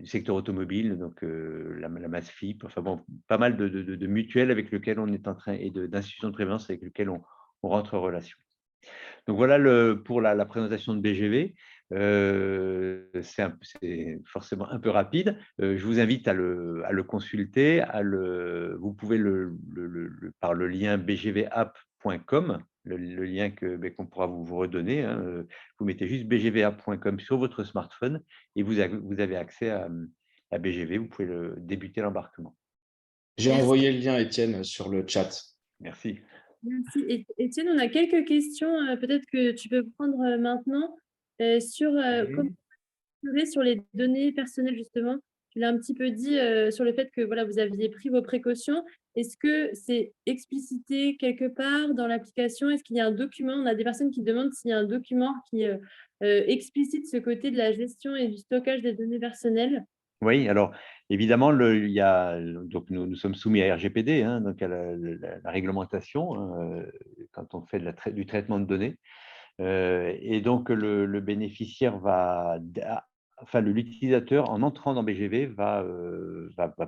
secteur automobile, donc la MASFIP, enfin bon, pas mal de mutuelles avec lesquelles on est en train, et d'institutions de prévoyance avec lesquelles on rentre en relation. Donc voilà pour la présentation de BGV. C'est forcément un peu rapide. Je vous invite à le consulter. Vous pouvez par le lien bgvapp.com, le lien qu'on pourra vous redonner. Hein, vous mettez juste bgvapp.com sur votre smartphone et vous avez accès à BGV. Vous pouvez débuter l'embarquement. J'ai envoyé le lien, Étienne, sur le chat. Merci. Merci. Étienne, on a quelques questions, peut-être que tu peux prendre maintenant, sur comment sur les données personnelles, justement. Tu l'as un petit peu dit sur le fait que voilà, vous aviez pris vos précautions. Est-ce que c'est explicité quelque part dans l'application? Est-ce qu'il y a un document? On a des personnes qui demandent s'il y a un document qui explicite ce côté de la gestion et du stockage des données personnelles. Oui, alors évidemment, donc nous sommes soumis à RGPD, hein, donc à la réglementation, hein, quand on fait du traitement de données. Et donc, le bénéficiaire l'utilisateur, en entrant dans BGV, va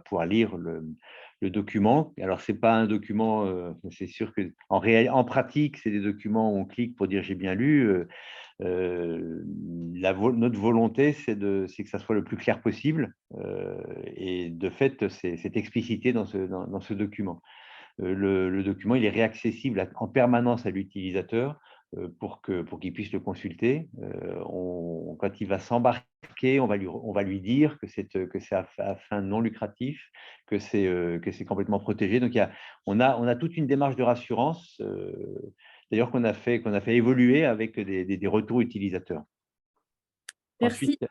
pouvoir lire le document. Alors, ce n'est pas un document, c'est sûr en pratique, c'est des documents où on clique pour dire « j'ai bien lu ». Notre volonté, c'est que ça soit le plus clair possible. Et de fait, c'est explicité dans ce document. Le document, il est réaccessible en permanence à l'utilisateur pour qu'il puisse le consulter. Quand il va s'embarquer, on va lui dire que c'est à fin non lucratif, que c'est complètement protégé. Donc, on a toute une démarche de rassurance, d'ailleurs, qu'on a fait évoluer avec des retours utilisateurs. Merci. Ensuite,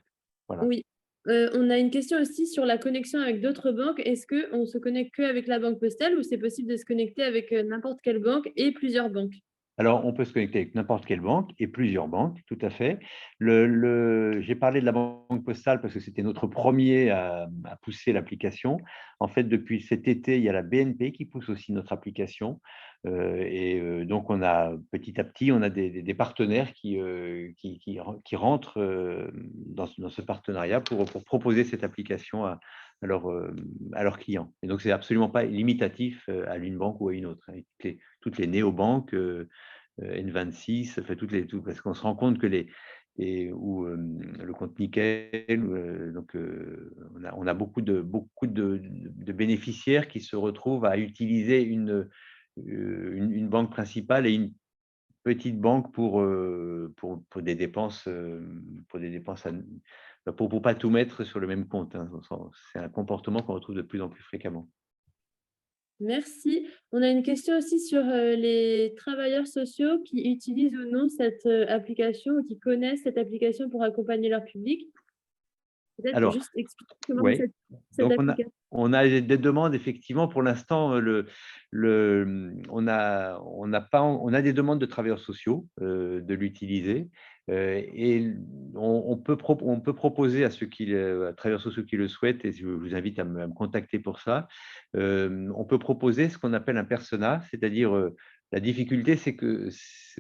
voilà. Oui. On a une question aussi sur la connexion avec d'autres banques. Est-ce qu'on se connecte qu'avec la Banque Postale ou c'est possible de se connecter avec n'importe quelle banque et plusieurs banques? Alors, on peut se connecter avec n'importe quelle banque et plusieurs banques, tout à fait. J'ai parlé de la Banque Postale parce que c'était notre premier à pousser l'application. En fait, depuis cet été, il y a la BNP qui pousse aussi notre application. Donc, on a petit à petit, on a des partenaires qui rentrent dans ce partenariat pour proposer cette application à leurs clients. Et donc, c'est absolument pas limitatif à l'une banque ou à une autre, hein. Toutes les néobanques, N26, fait parce qu'on se rend compte que le compte Nickel, on a beaucoup de bénéficiaires qui se retrouvent à utiliser une banque principale et une petite banque pour des dépenses, pour pas tout mettre sur le même compte, hein. C'est un comportement qu'on retrouve de plus en plus fréquemment. Merci. On a une question aussi sur les travailleurs sociaux qui utilisent ou non cette application ou qui connaissent cette application pour accompagner leur public. Peut-être Alors, juste expliquer comment oui. cette Donc, application. on a des demandes, effectivement. Pour l'instant, on a des demandes de travailleurs sociaux de l'utiliser. Et on peut proposer à travailleurs sociaux qui le souhaitent, et je vous invite à me contacter pour ça, on peut proposer ce qu'on appelle un persona, c'est-à-dire la difficulté, c'est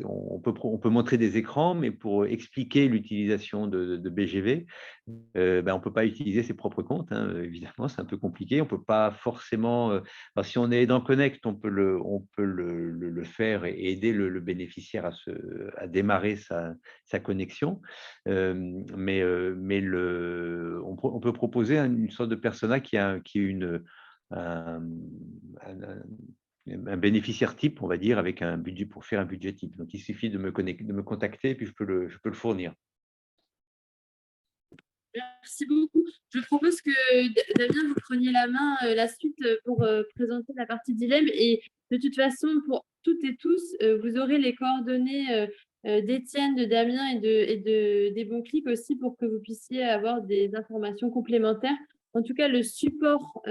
on peut montrer des écrans, mais pour expliquer l'utilisation de BGV, on ne peut pas utiliser ses propres comptes, hein, évidemment, c'est un peu compliqué. On ne peut pas forcément. Si on est aidant Connect, on peut le faire et aider le bénéficiaire à démarrer sa connexion. On peut proposer une sorte de persona qui est un bénéficiaire type, on va dire, avec un budget pour faire un budget type. Donc, il suffit de me contacter et puis je peux le fournir. Merci beaucoup. Je propose que Damien, vous preniez la main la suite pour présenter la partie dilemme. Et de toute façon, pour toutes et tous, vous aurez les coordonnées d'Étienne, de Damien et des bons clics aussi pour que vous puissiez avoir des informations complémentaires. En tout cas, le support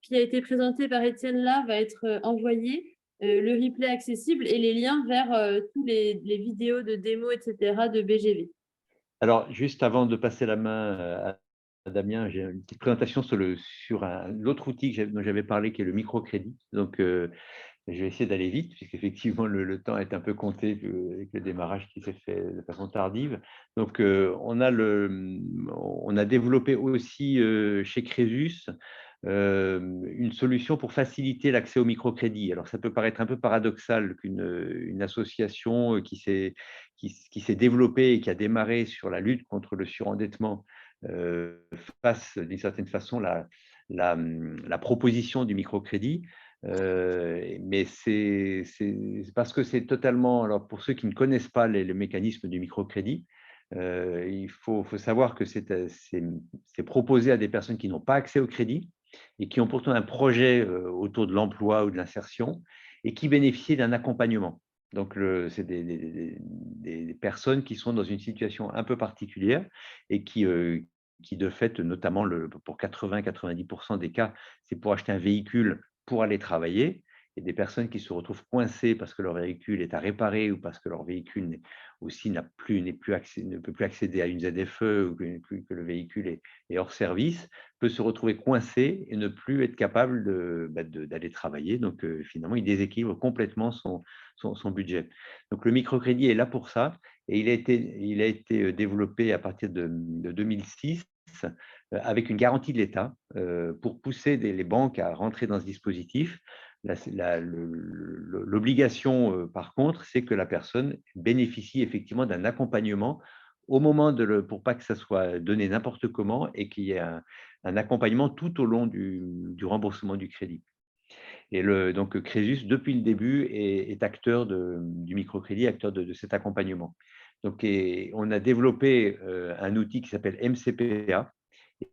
qui a été présenté par Étienne là va être envoyé, le replay accessible et les liens vers tous les vidéos de démo, etc. de BGV. Alors, juste avant de passer la main à Damien, j'ai une petite présentation sur l'autre outil dont j'avais parlé, qui est le microcrédit. Donc, je vais essayer d'aller vite, puisqu'effectivement, le temps est un peu compté avec le démarrage qui s'est fait de façon tardive. Donc, on a développé aussi chez Crésus une solution pour faciliter l'accès au microcrédit. Alors, ça peut paraître un peu paradoxal qu'une association qui s'est développée et qui a démarré sur la lutte contre le surendettement fasse d'une certaine façon la proposition du microcrédit. Mais c'est parce que c'est totalement… Alors, pour ceux qui ne connaissent pas les mécanismes du microcrédit, il faut savoir que c'est proposé à des personnes qui n'ont pas accès au crédit et qui ont pourtant un projet autour de l'emploi ou de l'insertion et qui bénéficient d'un accompagnement. Donc, c'est des personnes qui sont dans une situation un peu particulière et qui de fait, notamment pour 80-90% des cas, c'est pour acheter un véhicule pour aller travailler, et des personnes qui se retrouvent coincées parce que leur véhicule est à réparer ou parce que leur véhicule ne peut plus accéder à une ZFE ou que le véhicule est hors service, peut se retrouver coincé et ne plus être capable d'aller travailler. Donc, finalement, il déséquilibre complètement son budget. Donc, le microcrédit est là pour ça, et il a été développé à partir de 2006 avec une garantie de l'État pour pousser les banques à rentrer dans ce dispositif. L'obligation, par contre, c'est que la personne bénéficie effectivement d'un accompagnement au moment pour pas que ça soit donné n'importe comment et qu'il y ait un accompagnement tout au long du remboursement du crédit. Et donc, Crésus, depuis le début, est acteur du microcrédit, acteur de cet accompagnement. Donc, on a développé un outil qui s'appelle MCPA,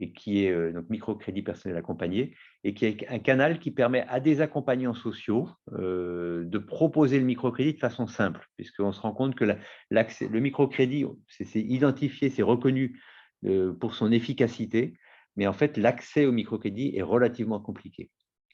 et qui est donc microcrédit personnel accompagné, et qui est un canal qui permet à des accompagnants sociaux de proposer le microcrédit de façon simple, puisqu'on se rend compte que le microcrédit, c'est identifié, c'est reconnu pour son efficacité, mais en fait, l'accès au microcrédit est relativement compliqué.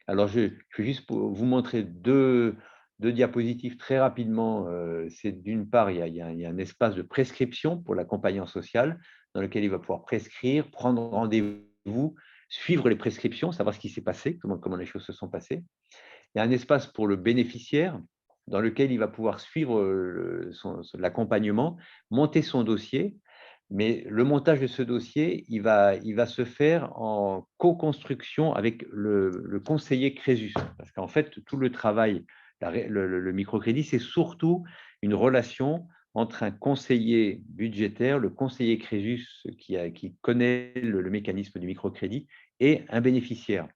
Alors, je vais juste vous montrer deux deux diapositives très rapidement. C'est d'une part, il y a un espace de prescription pour l'accompagnant social dans lequel il va pouvoir prescrire, prendre rendez-vous, suivre les prescriptions, savoir ce qui s'est passé, comment les choses se sont passées. Il y a un espace pour le bénéficiaire dans lequel il va pouvoir suivre l'accompagnement, monter son dossier. Mais le montage de ce dossier, il va se faire en co-construction avec le conseiller Crésus. Parce qu'en fait, tout le travail, le microcrédit, c'est surtout une relation entre un conseiller budgétaire, le conseiller Crésus qui connaît le mécanisme du microcrédit, et un bénéficiaire.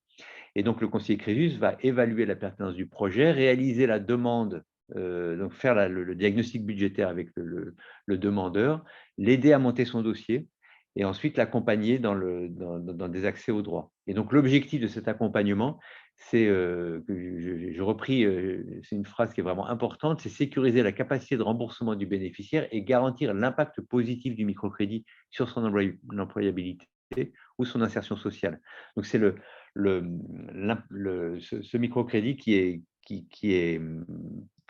Et donc, le conseiller Crésus va évaluer la pertinence du projet, réaliser la demande, donc faire le diagnostic budgétaire avec le demandeur, l'aider à monter son dossier et ensuite l'accompagner dans des accès aux droits. Et donc, l'objectif de cet accompagnement, c'est, je repris, c'est une phrase qui est vraiment importante, c'est sécuriser la capacité de remboursement du bénéficiaire et garantir l'impact positif du microcrédit sur son employabilité ou son insertion sociale. Donc, c'est ce microcrédit qui est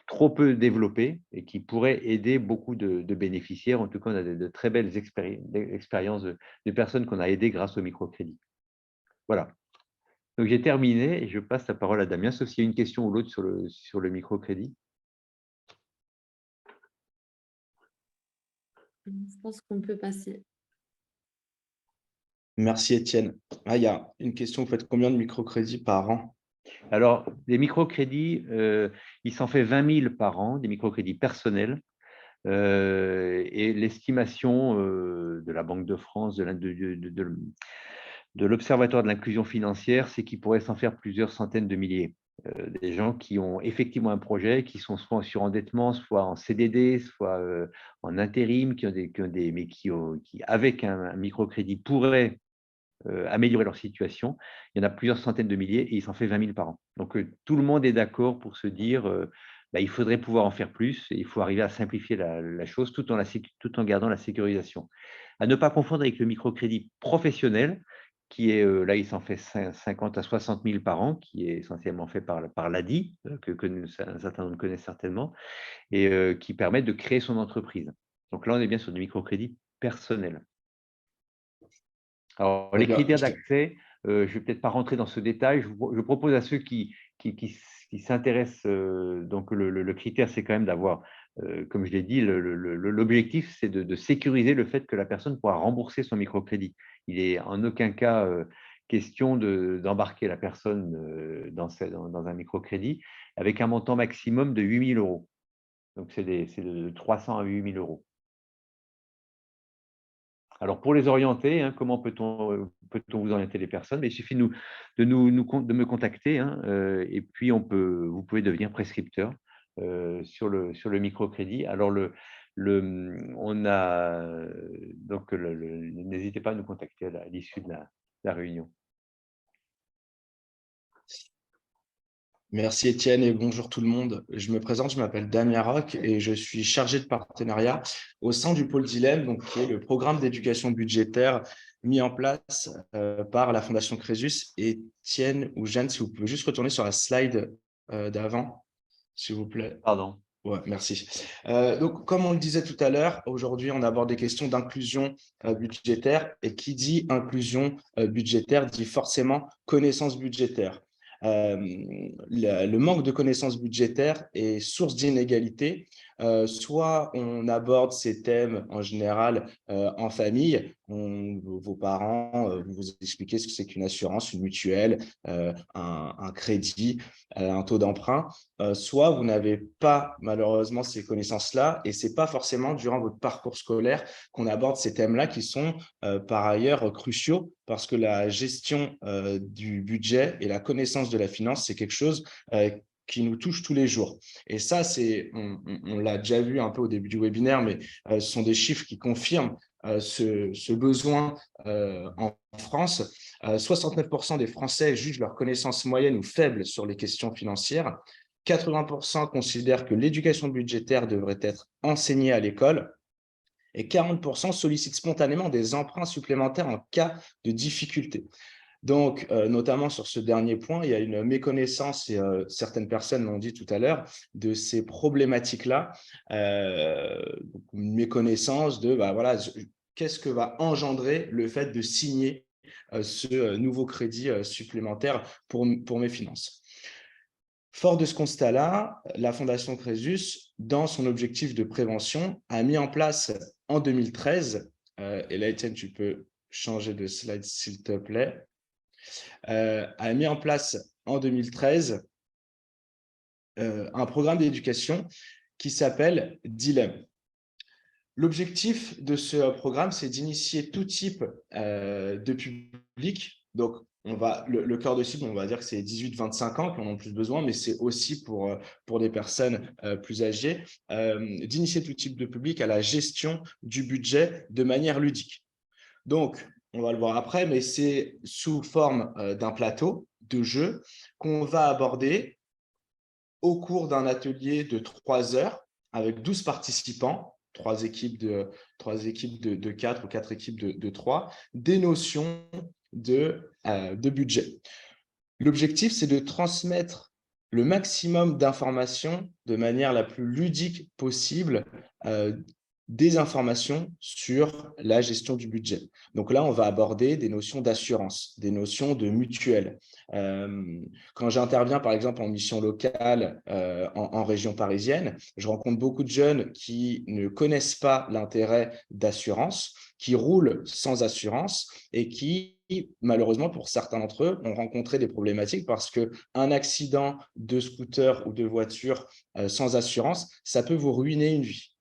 trop peu développé et qui pourrait aider beaucoup de bénéficiaires. En tout cas, on a de très belles expériences de personnes qu'on a aidées grâce au microcrédit. Voilà. Donc, j'ai terminé et je passe la parole à Damien, sauf s'il y a une question ou l'autre sur le microcrédit. Je pense qu'on peut passer. Merci, Étienne. Ah, il y a une question, vous faites combien de microcrédits par an? Alors, les microcrédits, il s'en fait 20 000 par an, des microcrédits personnels. Et l'estimation de la Banque de France, de l'Observatoire de l'inclusion financière, c'est qu'il pourrait s'en faire plusieurs centaines de milliers. Des gens qui ont effectivement un projet, qui sont soit en surendettement, soit en CDD, soit en intérim, mais qui, avec un microcrédit, pourraient améliorer leur situation. Il y en a plusieurs centaines de milliers et il s'en fait 20 000 par an. Donc, tout le monde est d'accord pour se dire il faudrait pouvoir en faire plus et il faut arriver à simplifier la chose tout en gardant la sécurisation. À ne pas confondre avec le microcrédit professionnel qui est, là, il s'en fait 50 à 60 000 par an, qui est essentiellement fait par l'ADI, que un certain nombre connaissent certainement, et qui permet de créer son entreprise. Donc là, on est bien sur du microcrédit personnel. Alors, les critères d'accès, je ne vais peut-être pas rentrer dans ce détail. Je propose à ceux qui s'intéressent, donc le critère, c'est quand même d'avoir, comme je l'ai dit, l'objectif, c'est de sécuriser le fait que la personne pourra rembourser son microcrédit. Il n'est en aucun cas question d'embarquer la personne dans un microcrédit avec un montant maximum de 8 000 euros. Donc, c'est de 300 à 8 000 euros. Alors, pour les orienter, comment peut-on vous orienter les personnes? Il suffit de me contacter, et puis vous pouvez devenir prescripteur sur le microcrédit. Alors, n'hésitez pas à nous contacter à l'issue de la réunion. Merci Étienne et bonjour tout le monde. Je me présente, je m'appelle Damien Roch et je suis chargé de partenariat au sein du Pôle Dilemme, donc, qui est le programme d'éducation budgétaire mis en place par la Fondation Crésus. Étienne ou Jeanne, si vous pouvez juste retourner sur la slide d'avant, s'il vous plaît. Pardon. Ouais, merci. Donc, comme on le disait tout à l'heure, aujourd'hui, on aborde des questions d'inclusion budgétaire et qui dit inclusion budgétaire dit forcément connaissance budgétaire. Le manque de connaissances budgétaires est source d'inégalités. Soit on aborde ces thèmes en général en famille, vos parents vous expliquez ce que c'est qu'une assurance, une mutuelle, un crédit, un taux d'emprunt. Soit vous n'avez pas malheureusement ces connaissances-là et ce n'est pas forcément durant votre parcours scolaire qu'on aborde ces thèmes-là qui sont par ailleurs cruciaux parce que la gestion du budget et la connaissance de la finance, c'est quelque chose qui nous touche tous les jours. Et ça, on l'a déjà vu un peu au début du webinaire, mais ce sont des chiffres qui confirment ce besoin en France. 69% des Français jugent leur connaissance moyenne ou faible sur les questions financières. 80% considèrent que l'éducation budgétaire devrait être enseignée à l'école. Et 40% sollicitent spontanément des emprunts supplémentaires en cas de difficulté. Donc, notamment sur ce dernier point, il y a une méconnaissance, et certaines personnes l'ont dit tout à l'heure, de ces problématiques-là, une méconnaissance de voilà, qu'est-ce que va engendrer le fait de signer ce nouveau crédit supplémentaire pour mes finances. Fort de ce constat-là, la Fondation Crésus, dans son objectif de prévention, a mis en place en 2013, et là, Étienne, tu peux changer de slide s'il te plaît, a mis en place en 2013 un programme d'éducation qui s'appelle Dilemme. L'objectif de ce programme, c'est d'initier tout type de public. Donc, le cœur de cible, on va dire que c'est 18-25 ans qui en ont plus besoin, mais c'est aussi pour des personnes plus âgées, d'initier tout type de public à la gestion du budget de manière ludique. Donc, on va le voir après, mais c'est sous forme d'un plateau de jeu qu'on va aborder au cours d'un atelier de 3 heures avec 12 participants, 3 équipes de 4 ou 4 équipes de 3, des notions de budget. L'objectif, c'est de transmettre le maximum d'informations de manière la plus ludique possible, des informations sur la gestion du budget. Donc là, on va aborder des notions d'assurance, des notions de mutuelle. Quand j'interviens, par exemple, en mission locale en région parisienne, je rencontre beaucoup de jeunes qui ne connaissent pas l'intérêt d'assurance, qui roulent sans assurance et qui, malheureusement, pour certains d'entre eux, ont rencontré des problématiques parce qu'un accident de scooter ou de voiture sans assurance, ça peut vous ruiner une vie.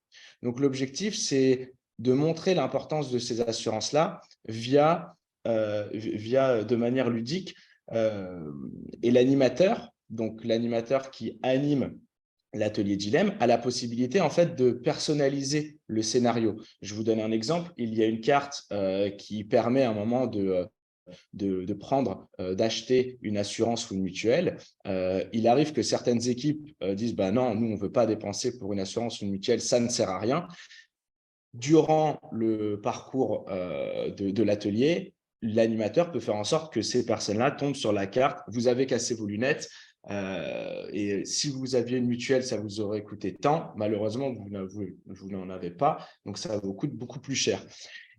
Donc, l'objectif, c'est de montrer l'importance de ces assurances-là via de manière ludique. Et l'animateur, donc l'animateur qui anime l'atelier Dilemme, a la possibilité en fait de personnaliser le scénario. Je vous donne un exemple. Il y a une carte qui permet à un moment de prendre, d'acheter une assurance ou une mutuelle. Il arrive que certaines équipes disent « non, nous, on ne veut pas dépenser pour une assurance ou une mutuelle, ça ne sert à rien ». Durant le parcours de l'atelier, l'animateur peut faire en sorte que ces personnes-là tombent sur la carte. Vous avez cassé vos lunettes et si vous aviez une mutuelle, ça vous aurait coûté tant. Malheureusement, vous n'en avez pas, donc ça vous coûte beaucoup plus cher.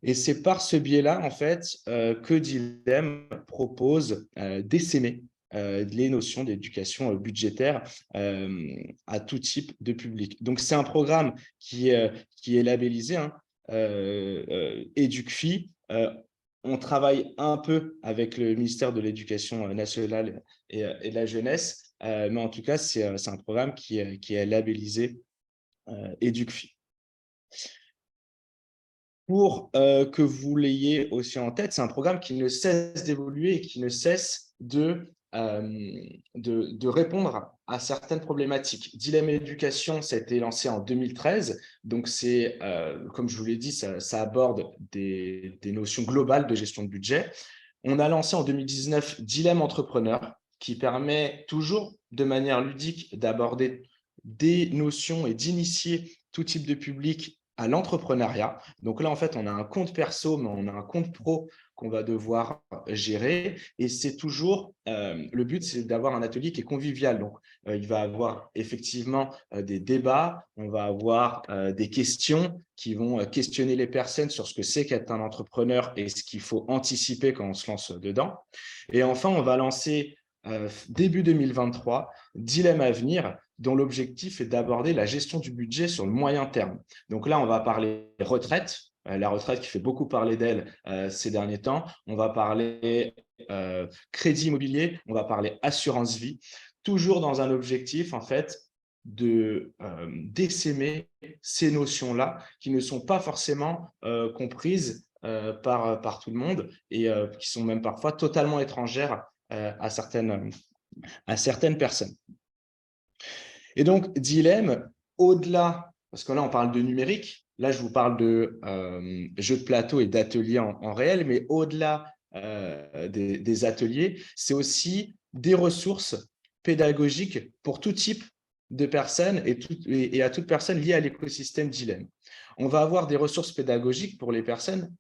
Et c'est par ce biais-là, en fait, que Dilemme propose d'essaimer les notions d'éducation budgétaire à tout type de public. Donc, c'est un programme qui est labellisé EducFi. On travaille un peu avec le ministère de l'Éducation nationale et de la jeunesse, mais en tout cas, c'est un programme qui est labellisé EducFi. Pour que vous l'ayez aussi en tête, c'est un programme qui ne cesse d'évoluer et qui ne cesse de répondre à certaines problématiques. Dilemme Éducation, ça a été lancé en 2013. Donc, c'est, comme je vous l'ai dit, ça aborde des notions globales de gestion de budget. On a lancé en 2019 Dilemme Entrepreneur, qui permet toujours de manière ludique d'aborder des notions et d'initier tout type de public à l'entrepreneuriat. Donc là, en fait, on a un compte perso, mais on a un compte pro qu'on va devoir gérer. Et c'est toujours, le but, c'est d'avoir un atelier qui est convivial. Donc, il va avoir effectivement des débats, on va avoir des questions qui vont questionner les personnes sur ce que c'est qu'être un entrepreneur et ce qu'il faut anticiper quand on se lance dedans. Et enfin, on va lancer début 2023, Dilemme à venir, dont l'objectif est d'aborder la gestion du budget sur le moyen terme. Donc là, on va parler retraite, la retraite qui fait beaucoup parler d'elle ces derniers temps. On va parler crédit immobilier, on va parler assurance vie, toujours dans un objectif en fait d'essaimer ces notions-là qui ne sont pas forcément comprises par tout le monde et qui sont même parfois totalement étrangères à certaines personnes. Et donc, Dilemme, au-delà, parce que là, on parle de numérique, là, je vous parle de jeux de plateau et d'ateliers en réel, mais au-delà des ateliers, c'est aussi des ressources pédagogiques pour tout type de personnes et à toute personne liée à l'écosystème Dilemme. On va avoir des ressources pédagogiques pour les personnes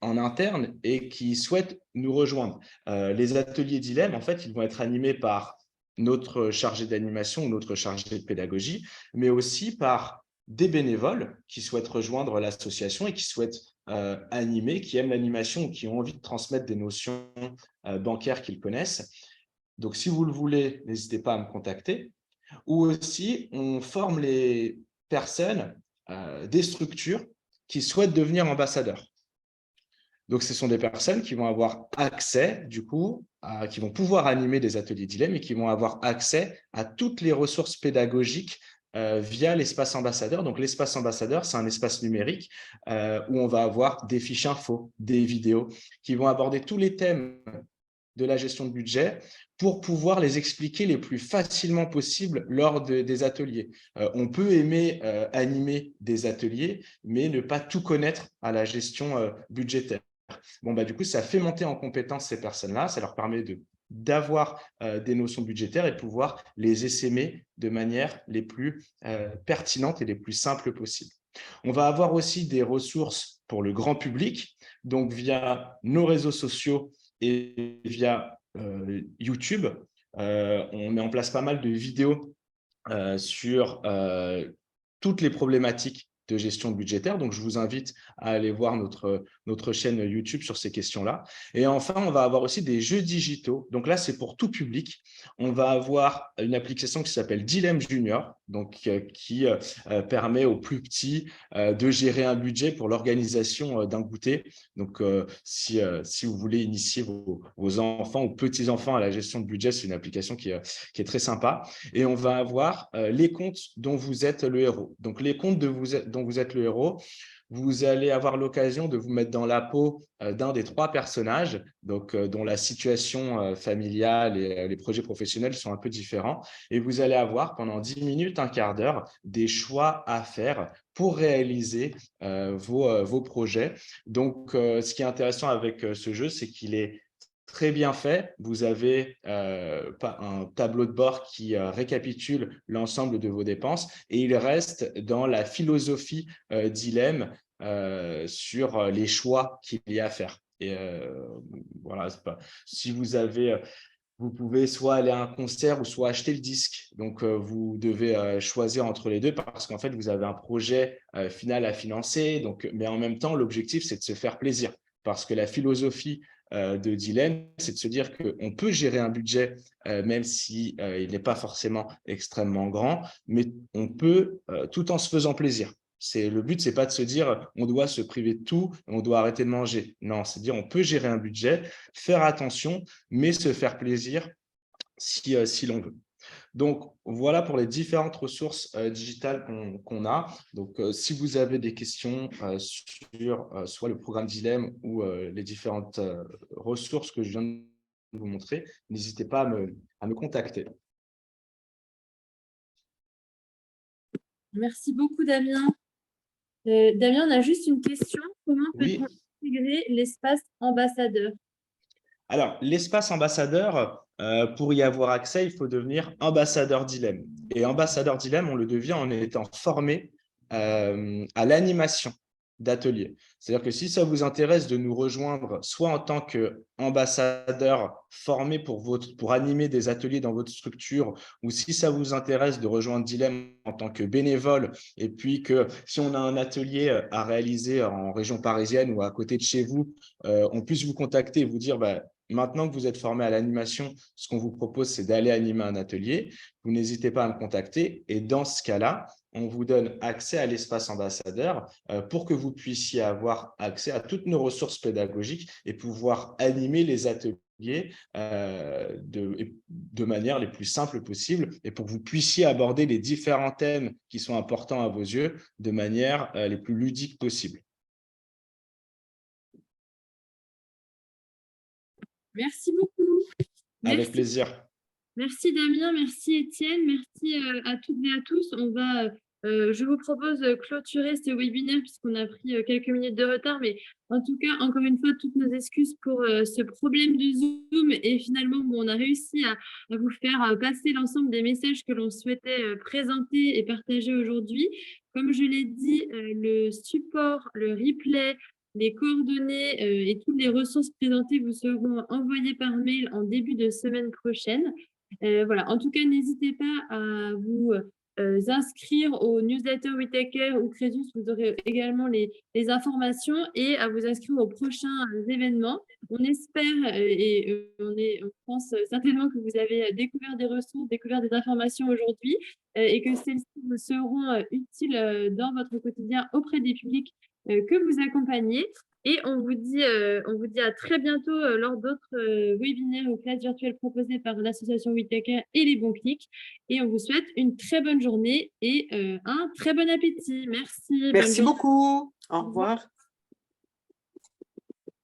en interne et qui souhaitent nous rejoindre. Les ateliers Dilemme, en fait, ils vont être animés par notre chargé d'animation ou notre chargé de pédagogie, mais aussi par des bénévoles qui souhaitent rejoindre l'association et qui souhaitent animer, qui aiment l'animation ou qui ont envie de transmettre des notions bancaires qu'ils connaissent. Donc, si vous le voulez, n'hésitez pas à me contacter. Ou aussi, on forme les personnes des structures qui souhaitent devenir ambassadeurs. Donc, ce sont des personnes qui vont avoir accès, du coup, qui vont pouvoir animer des ateliers Dilemme et qui vont avoir accès à toutes les ressources pédagogiques via l'espace ambassadeur. Donc, l'espace ambassadeur, c'est un espace numérique où on va avoir des fiches infos, des vidéos qui vont aborder tous les thèmes de la gestion de budget pour pouvoir les expliquer les plus facilement possible lors des ateliers. On peut aimer animer des ateliers, mais ne pas tout connaître à la gestion budgétaire. Bon, du coup, ça fait monter en compétence ces personnes-là, ça leur permet d'avoir des notions budgétaires et de pouvoir les essaimer de manière les plus pertinentes et les plus simples possibles. On va avoir aussi des ressources pour le grand public, donc via nos réseaux sociaux et via YouTube. On met en place pas mal de vidéos sur toutes les problématiques de gestion budgétaire. Donc, je vous invite à aller voir notre chaîne YouTube sur ces questions-là. Et enfin, on va avoir aussi des jeux digitaux. Donc là, c'est pour tout public. On va avoir une application qui s'appelle Dilemme Junior, donc qui permet aux plus petits de gérer un budget pour l'organisation d'un goûter. Donc, si vous voulez initier vos enfants ou petits-enfants à la gestion de budget, c'est une application qui est très sympa. Et on va avoir les comptes dont vous êtes le héros. Donc, les comptes dont vous êtes le héros, vous allez avoir l'occasion de vous mettre dans la peau d'un des 3 personnages, donc, dont la situation familiale et les projets professionnels sont un peu différents. Et vous allez avoir pendant 10 minutes, un quart d'heure, des choix à faire pour réaliser vos projets. Donc, ce qui est intéressant avec ce jeu, c'est qu'il est très bien fait. Vous avez un tableau de bord qui récapitule l'ensemble de vos dépenses et il reste dans la philosophie Dilemme sur les choix qu'il y a à faire. Et voilà, si vous avez… Vous pouvez soit aller à un concert ou soit acheter le disque. Donc, vous devez choisir entre les deux parce qu'en fait, vous avez un projet final à financer. Donc, mais en même temps, l'objectif, c'est de se faire plaisir parce que la philosophie de Dilemme, c'est de se dire qu'on peut gérer un budget même si il n'est pas forcément extrêmement grand, mais on peut tout en se faisant plaisir. Le but, c'est pas de se dire on doit se priver de tout, on doit arrêter de manger. Non, c'est de dire on peut gérer un budget, faire attention, mais se faire plaisir si l'on veut. Donc, voilà pour les différentes ressources digitales qu'on a. Donc, si vous avez des questions sur soit le programme Dilemme ou les différentes ressources que je viens de vous montrer, n'hésitez pas à me contacter. Merci beaucoup, Damien. Damien, on a juste une question. Comment Oui. peut-on intégrer l'espace ambassadeur? Alors, l'espace ambassadeur, pour y avoir accès, il faut devenir ambassadeur Dilemme. Et ambassadeur Dilemme, on le devient en étant formé à l'animation d'ateliers. C'est-à-dire que si ça vous intéresse de nous rejoindre, soit en tant qu'ambassadeur formé pour animer des ateliers dans votre structure, ou si ça vous intéresse de rejoindre Dilemme en tant que bénévole, et puis que si on a un atelier à réaliser en région parisienne ou à côté de chez vous, on puisse vous contacter et vous dire maintenant que vous êtes formé à l'animation, ce qu'on vous propose, c'est d'aller animer un atelier. Vous n'hésitez pas à me contacter. Et dans ce cas-là, on vous donne accès à l'espace ambassadeur pour que vous puissiez avoir accès à toutes nos ressources pédagogiques et pouvoir animer les ateliers de manière les plus simple possible et pour que vous puissiez aborder les différents thèmes qui sont importants à vos yeux de manière les plus ludique possible. Merci beaucoup. Avec Merci. plaisir. Merci Damien, merci Étienne, merci à toutes et à tous. Je vous propose de clôturer ce webinaire puisqu'on a pris quelques minutes de retard, mais en tout cas, encore une fois, toutes nos excuses pour ce problème du Zoom et finalement, on a réussi à vous faire passer l'ensemble des messages que l'on souhaitait présenter et partager aujourd'hui. Comme je l'ai dit, le support, le replay, Les coordonnées et toutes les ressources présentées vous seront envoyées par mail en début de semaine prochaine. Voilà. En tout cas, n'hésitez pas à vous inscrire au newsletter WeTaker ou Crésus, vous aurez également les informations et à vous inscrire aux prochains événements. On espère on pense certainement que vous avez découvert des ressources, découvert des informations aujourd'hui et que celles-ci vous seront utiles dans votre quotidien auprès des publics que vous accompagnez. Et on vous dit à très bientôt lors d'autres webinaires ou classes virtuelles proposées par l'association WeTaker et les bons clics. Et on vous souhaite une très bonne journée et un très bon appétit. Merci. Merci beaucoup. Au revoir.